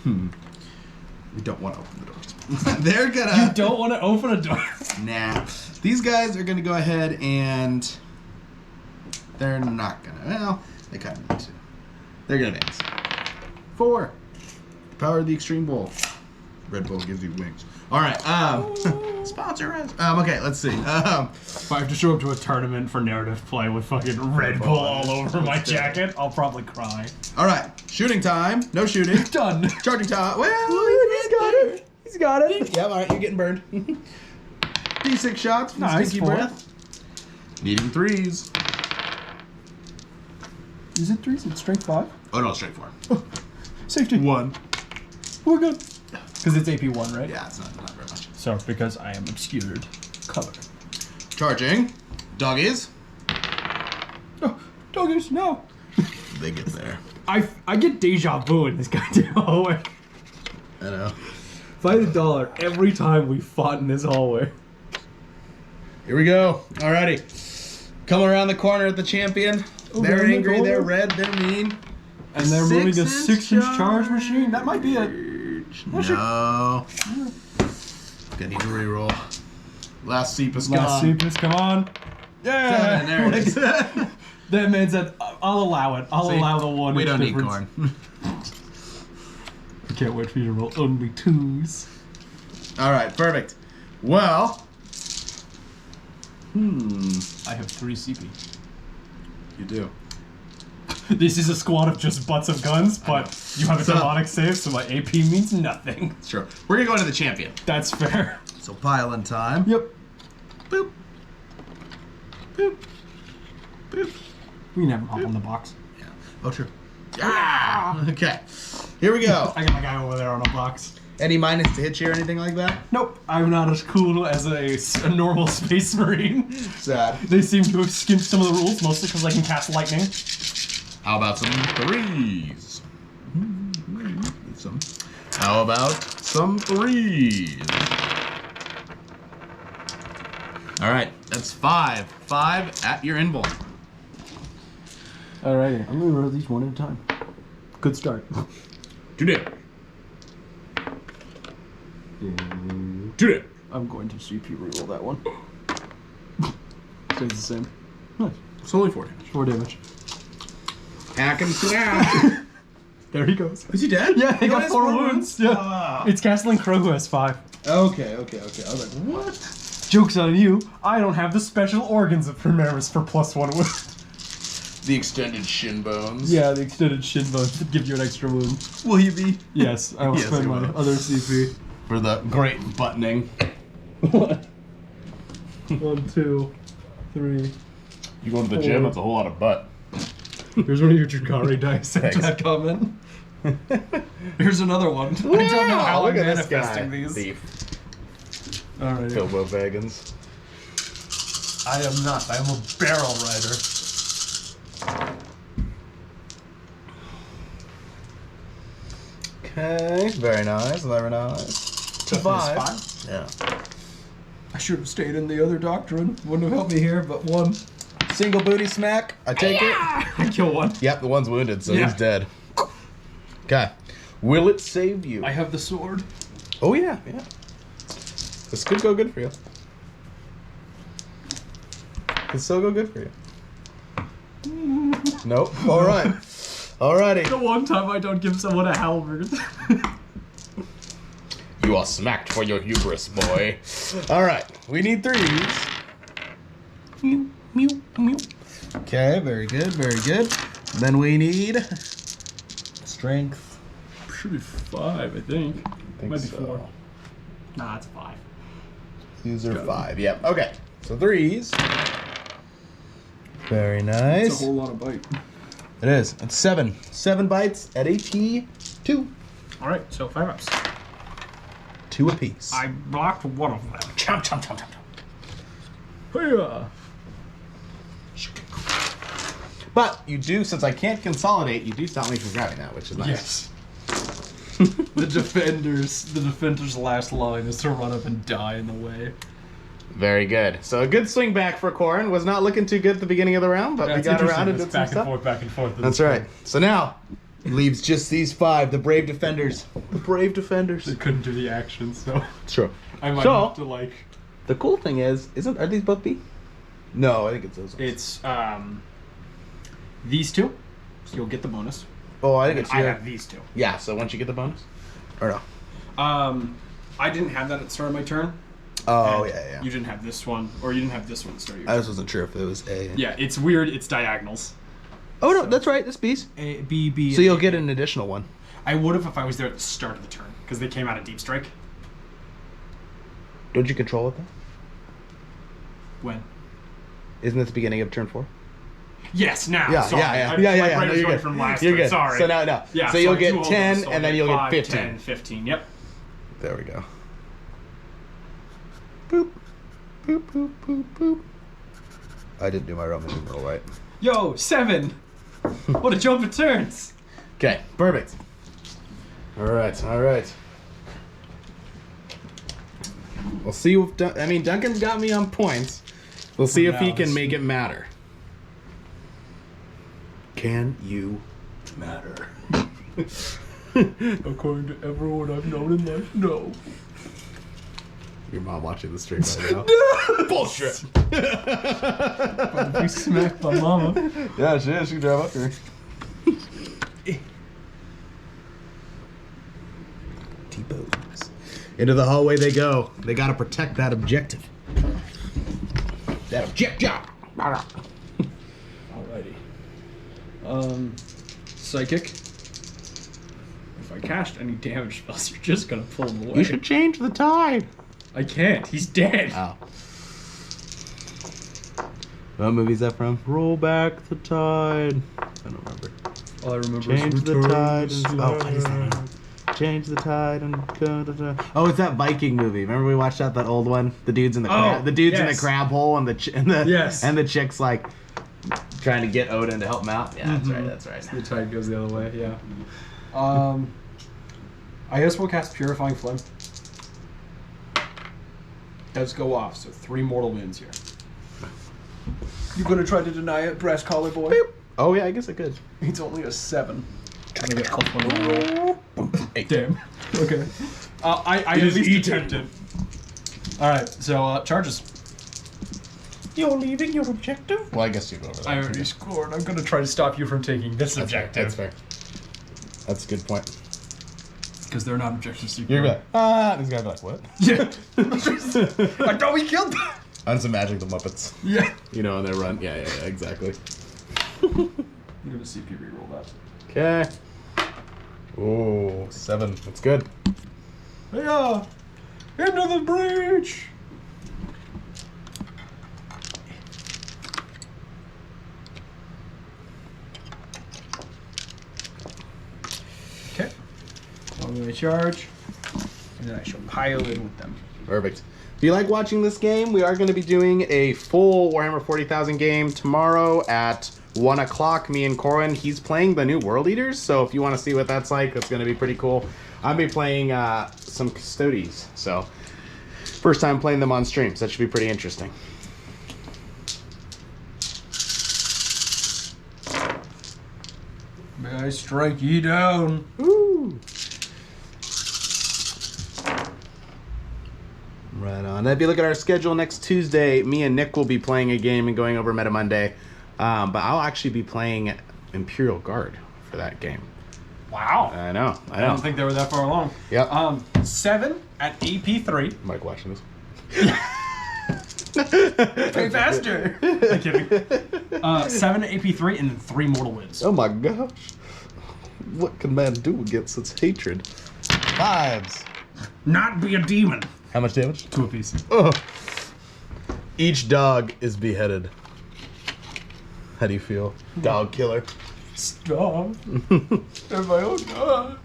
We don't want to open the doors. They're gonna. You don't want to open a door. Nah. These guys are gonna go ahead and they're not gonna. Well, they kind of need to. They're gonna advance. 4. Power of the Extreme Bull. Red Bull gives you wings. All right. Sponsor us. Okay. Let's see. If I have to show up to a tournament for narrative play with fucking Red Bull all over my jacket, I'll probably cry. All right. Shooting time. No shooting. Done. Charging time. Well, He's got it. He's got it. Yep. All right. You're getting burned. D6 shots. From Nice, Stinky 4. Breath. Needing 3s. Is it 3? Is it strength 5? Oh no, straight 4. Oh, safety. 1. We're good. Because it's AP 1, right? Yeah, it's not very much. So, because I am obscured. Cover. Charging. Doggies. Oh, doggies, no. They get there. I get deja vu in this goddamn hallway. I know. If I had $1 every time we fought in this hallway. Here we go. Alrighty. Coming around the corner at the champion. Oh, They're they're in the angry, corner. they're red, they're mean. And they're moving a 6-inch 6-inch charge machine? That might be a... No. Gonna need to reroll. Last seep is Last gone. Seepus, come on. Yeah. 7, there it is. That man said, I'll allow it. I'll See, allow the 1 we don't need difference. corn. I can't wait for you to roll only 2s. Alright, perfect. Well. I have 3 CP. You do. This is a squad of just butts of guns, but you have a So- demonic save, so my AP means nothing. Sure. We're gonna go into the champion. That's fair. So pile in time. Yep. Boop. Boop. Boop. We can have him hop on the box. Yeah. Oh, true. Ah! Okay. Here we go. I got my guy over there on a box. Any minus to hit you or anything like that? Nope, I'm not as cool as a normal space marine. Sad. They seem to have skimped some of the rules, mostly because I can cast lightning. How about some 3s? How about some 3s? All right, that's 5. 5 at your invul. Alrighty, I'm gonna roll these one at a time. Good start. 2 dip. 2 dip. I'm going to CP reroll that one. Stays the same. Nice. It's only 4 damage. 4 damage. Hacking now. There he goes. Is he dead? Yeah, he got has 4 wounds. Yeah. Ah. It's Castling Crow who has 5. Okay. I was like, what? Joke's on you. I don't have the special organs of Primaris for +1 wound. The extended shin bones. Yeah, the extended shin bones to give you an extra wound. Will you be? Yes, I will Yes, spend I my will. other CP. For the great buttoning. 1, 2, 3. You go to the gym, that's a whole lot of butt. Here's one of your Dracari dice after Thanks. that comment. Here's another one. I don't know how Look I'm at this guy. manifesting these. Thief. Alright. Bilbo Baggins. I am not. I am a barrel rider. Okay, very nice, very nice. 2 5. Yeah. I should have stayed in the other doctrine. Wouldn't have helped me here, but 1. Single booty smack. I take it. I kill one. Yep, the one's wounded, so Yeah. he's dead. Okay. Will it save you? I have the sword. Oh yeah, yeah. This could go good for you. Could still go good for you. Nope. All right. Alrighty. The one time I don't give someone a halberd. You are smacked for your hubris, boy. All right. We need 3s. Mew, mew, mew. Okay. Very good. Very good. Then we need strength. Should be 5, I think. Might be so. 4. Nah, it's 5. User 5. Yep. Okay. So 3s. Very nice. It's a whole lot of bite. It is. It's 7. 7 bites at AT 2. Alright, so 5 ups. 2 apiece. I blocked one of them. Chomp, chomp, chomp, chomp, chomp. Hiya! But you do, since I can't consolidate, you do stop me from grabbing that, which is nice. Yes. The defender's last line is to run up and die in the way. Very good. So a good swing back for Khorne. Was not looking too good at the beginning of the round, but we got around and did some stuff. Back and forth. That's right. So now, leaves just these 5, the brave defenders. The brave defenders. They couldn't do the action, so True. I might So- have to like. The cool thing is, are these both B? No, I think it's those ones. It's these two, so you'll get the bonus. Oh, I think it's I your... have these two. Yeah, so once you get the bonus? Or no? I didn't have that at the start of my turn. Oh, and yeah. You didn't have this one, or you didn't have this one at the start of your I turn. just wasn't sure if it was A. Yeah, it's weird. It's diagonals. Oh, no, that's right. This B's. A, B, B. So you'll get an additional one. I would have if I was there at the start of the turn, because they came out of Deep Strike. Don't you control it, though? When? Isn't it the beginning of turn 4? Yes, now. Yeah, sorry. yeah. My No, brain you're was going good. from last You're turn. good. Sorry. So now, Yeah, so you'll I get do hold 10, this, so and I then you'll get 5, 15. 10, 15, yep. There we go. Boop. Boop, boop, boop, boop. I didn't do my Roman numeral right. Yo, 7! What a jump it turns! Okay, perfect. All right. We'll see if Duncan's got me on points. We'll see if he now, can let's make it matter. Can you matter? According to everyone I've known in life, no. Your mom watching the stream right now. Bullshit. You smacked my mama. Yeah, she is. She drove up here. T-pose. Into the hallway they go. They gotta protect that objective. That objective. Alrighty. Psychic. If I cast any damage spells, you're just gonna pull him away. You should change the tide. I can't. He's dead. Oh. What movie is that from? Roll back the tide. I don't remember. All I remember Change is the Return tide. to And, oh, what is that name? Change the tide and go to the... Oh, it's that Viking movie. Remember we watched that old one? The dude's in the crab. The dude's in the yes. crab hole and the Yes. and the chick's like trying to get Odin to help him out. Yeah, that's right. That's right. The tide goes the other way. Yeah. I guess we'll cast Purifying Flame. Does go off, so 3 mortal wounds here. You gonna try to deny it, brass collar boy? Boop. Oh yeah, I guess I could. It's only a 7. I'm gonna get +1 on the roll. 8. Damn. Okay. I at is least eaten. attempted. Alright, so charges. You're leaving your objective? Well, I guess you go over that. I already scored. I'm gonna try to stop you from taking this That's fair. objective. That's fair. That's a good point. Because they're not objective seeker. You're gonna be like, this guy's like, what? Yeah. I thought we killed them. On some Magic the Muppets. Yeah. You know, and they run. Yeah, exactly. I'm gonna CP reroll that. Okay. Ooh, 7. That's good. Yeah. Into the breach. Okay. I'm gonna charge, and then I shall pile in with them. Perfect. If you like watching this game, we are going to be doing a full Warhammer 40,000 game tomorrow at 1 o'clock. Me and Khorne, he's playing the new World Eaters, so if you want to see what that's like, that's going to be pretty cool. I'll be playing some Custodes, so first time playing them on stream, so that should be pretty interesting. May I strike ye down? Ooh. Right on. If you look at our schedule next Tuesday, me and Nick will be playing a game and going over Meta Monday. But I'll actually be playing Imperial Guard for that game. Wow. I know. I don't think they were that far along. Yep. 7 at AP3. Mike watching this. Play faster. I'm kidding. 7 at AP3 and then 3 mortal wins. Oh my gosh. What can man do against its hatred? 5s. Not be a demon. How much damage? 2 apiece. Ugh. Each dog is beheaded. How do you feel? Dog killer. Stop. They're my own dog.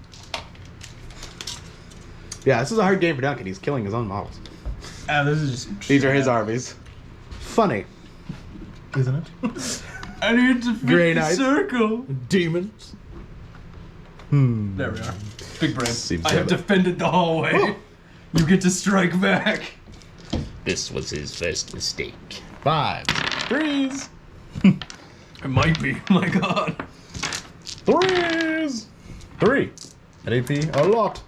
Yeah, this is a hard game for Duncan. He's killing his own models. This is just... These are his armies. Funny. Isn't it? I need to fit Grey the Knights. circle. Demons. There we are. Big brain. Seems I have better. defended the hallway. Oh. You get to strike back. This was his first mistake. 5s. 3s. It might be. My God. 3s. 3. At AP, a lot.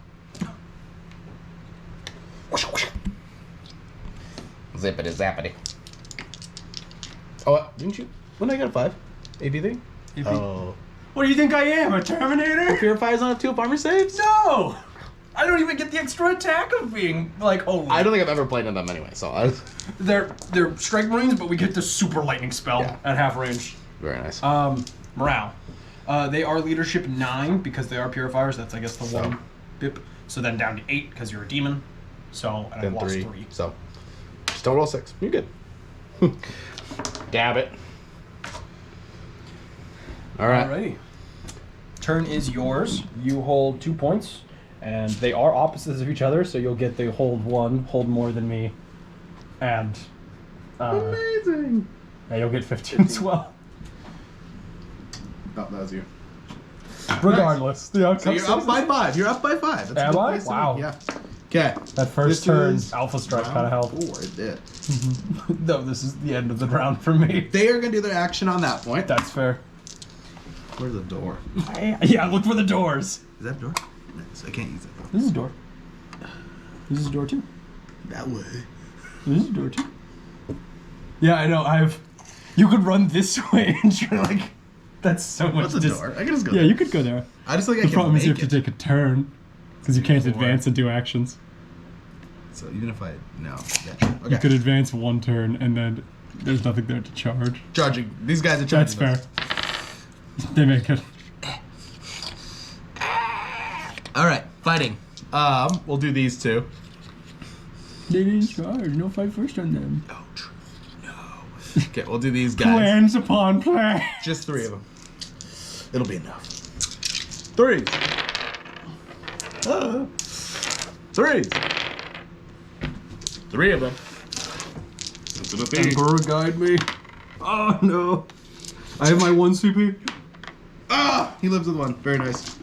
Zippity zappity. Oh, didn't you? When did I get a 5? AP3? AP. Oh. What do you think I am? A Terminator? Purifiers on 2 armor saves? No! I don't even get the extra attack of being like, oh. I don't think I've ever played in them anyway, so I... They're strike marines, but we get the super lightning spell Yeah. at half range. Very nice. Morale. They are leadership 9 because they are purifiers. That's I guess the So. 1 bip. So then down to 8 because you're a demon. So and Then I lost 3. 3. So, just don't roll 6. You're good. Dab it. Alright. Alrighty. Turn is yours. You hold 2 points, and they are opposites of each other. So you'll get the hold 1, hold more than me, and Amazing. yeah, you'll get 15 as well. Oh, that was you. Regardless, the So outcome. you're up by 5. You're up by 5. That's a Am good I? place to be. Wow. Yeah. Okay. That first This turn, is Alpha Strike round kind of helped. 4, it did. No, this is the end of the round for me. They are going to do their action on that point. That's fair. Where's the door? Yeah, look for the doors. Is that a door? Nice. I can't use that door. This is a door. This is a door too. That way. This is a door too. Yeah, I know. You could run this way and you're like, that's so much. What's a door? I can just go Yeah, there. you could go there. I just think I The can problem is you make have to it. take a turn because you can't Four. advance and do actions. So even if I... No. Yeah, true. Okay. You could advance 1 turn and then there's nothing there to charge. Charging. These guys are That's charging. fair. They make it. Alright. Fighting. We'll do these 2. They didn't charge. No fight first on them. Oh, true. No. Okay, we'll do these guys. Plans upon plans. Just 3 of them. It'll be enough. 3s. 3s. 3 of them. That's what I think. Emperor guide me. Oh no. I have my 1 CP. Ah! He lives with 1. Very nice.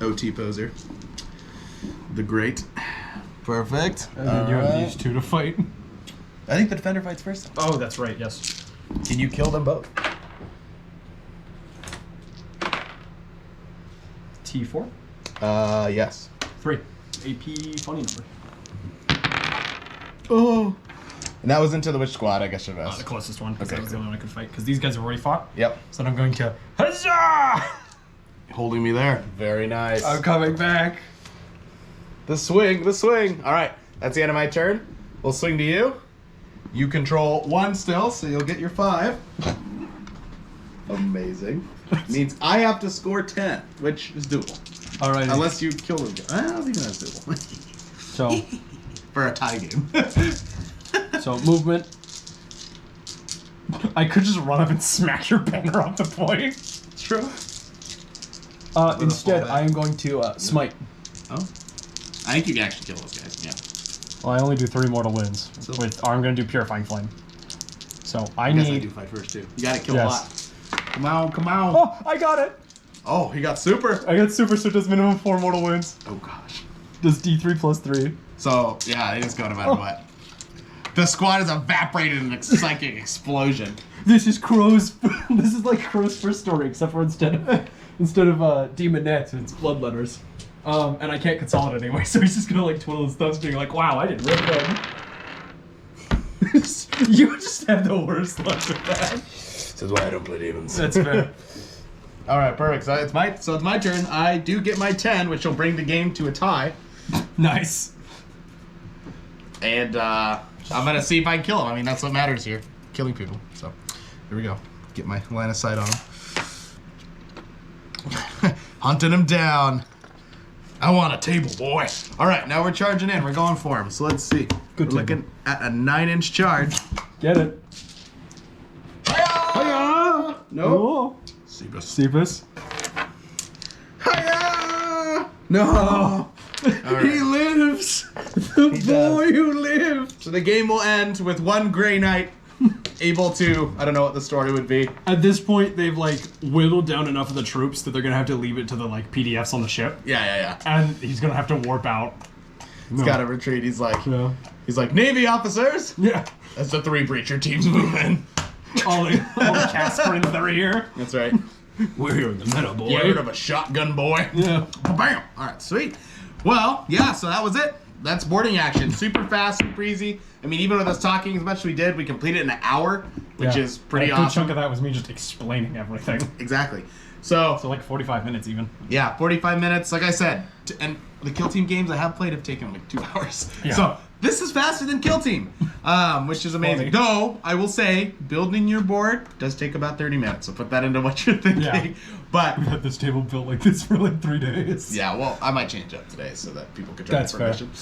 OT poser. The Great. Perfect. And then you have these 2 to fight. I think the defender fights first. Oh, that's right, yes. Can you kill them both? T4? Yes. 3. AP funny number. Oh. And that was into the Witch Squad, I guess you The asked. closest one, because Okay, that was the cool. only one I could fight. Because these guys have already fought. Yep. So then I'm going to Huzzah! Holding me there. Very nice. I'm coming back. The swing. All right, that's the end of my turn. We'll swing to you. You control 1 still, so you'll get your 5. Amazing. Means I have to score 10, which is doable. All right. Unless you kill them. I don't think that's doable. So, For a tie game. so movement. I could just run up and smack your banner off the point. True. Instead, full I am going to smite. Oh. I think you can actually kill those guys. Yeah. Well, I only do 3 mortal wounds. Or I'm going to do Purifying Flame. So I guess I need. do fight first too. You gotta kill Yes. a lot. Come on, come on. Oh, I got it! Oh, he got super. I got super, so it does minimum 4 mortal wounds. Oh gosh. Does D3 plus 3. So yeah, it is going no matter what. The squad is evaporated in a psychic explosion. This is Crow's. This is like Crow's first story, except for instead of demonettes, it's bloodletters. And I can't console it anyway, so he's just gonna like twiddle his thumbs, being like, "Wow, I did really good." You just have the worst luck with that. This is why I don't play demons. That's fair. All right, perfect. So it's my turn. I do get my 10, which will bring the game to a tie. Nice. And I'm gonna see if I can kill him. I mean, that's what matters here, killing people. So here we go. Get my line of sight on him. Hunting him down. I want a table, boy. All right, now we're charging in. We're going for him. So let's see. Good We're looking at a 9-inch charge. Get it. Hiya! No. Oh. Sebus. Sebus. Hiya! No. Right. He lives. The boy who lived. So the game will end with one Grey Knight able to, I don't know what the story would be. At this point, they've like whittled down enough of the troops that they're gonna have to leave it to the like PDFs on the ship, Yeah. and he's gonna have to warp out. He's got to retreat. He's like, Yeah. Navy officers. Yeah. That's the 3 breacher teams moving. All the Casper in their ear. That's right. We're here in the meta, boy. You heard of a shotgun boy? Yeah. Bam! All right, sweet. Well, yeah, so that was it. That's boarding action. Super fast, super easy. I mean, even with us talking as much as we did, we completed it in an hour, which Yeah. is pretty A good awesome. chunk of that was me just explaining everything. Exactly. So, So like 45 minutes even. yeah, 45 minutes. Like I said, and the Kill Team games I have played have taken like 2 hours. Yeah. So this is faster than Kill Team, which is amazing. Funny. Though I will say, building your board does take about 30 minutes. So put that into what you're thinking. Yeah. But I've had this table built like this for like 3 days. yeah, well, I might change up today so that people can try That's fair. information.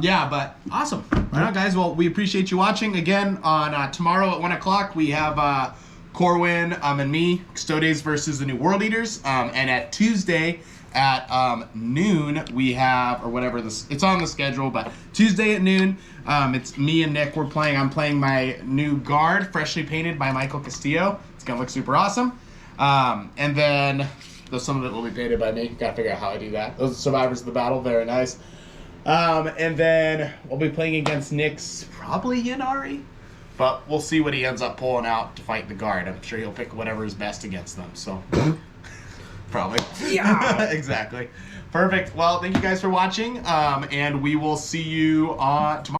Yeah, but awesome. Right on, guys. Well, we appreciate you watching. Again, on tomorrow at 1 o'clock, we have Corwin and me, Custodes versus the New World Eaters. And at Tuesday at noon, we have, or whatever this, it's on the schedule, but Tuesday at noon, it's me and Nick. I'm playing my new guard, freshly painted by Michael Castillo. It's going to look super awesome. And then, though some of it will be painted by me. Gotta figure out how I do that. Those are survivors of the battle. Very nice. And then we'll be playing against Nick's probably Yanari. But we'll see what he ends up pulling out to fight the guard. I'm sure he'll pick whatever is best against them. So, probably. Yeah. Exactly. Perfect. Well, thank you guys for watching. And we will see you tomorrow.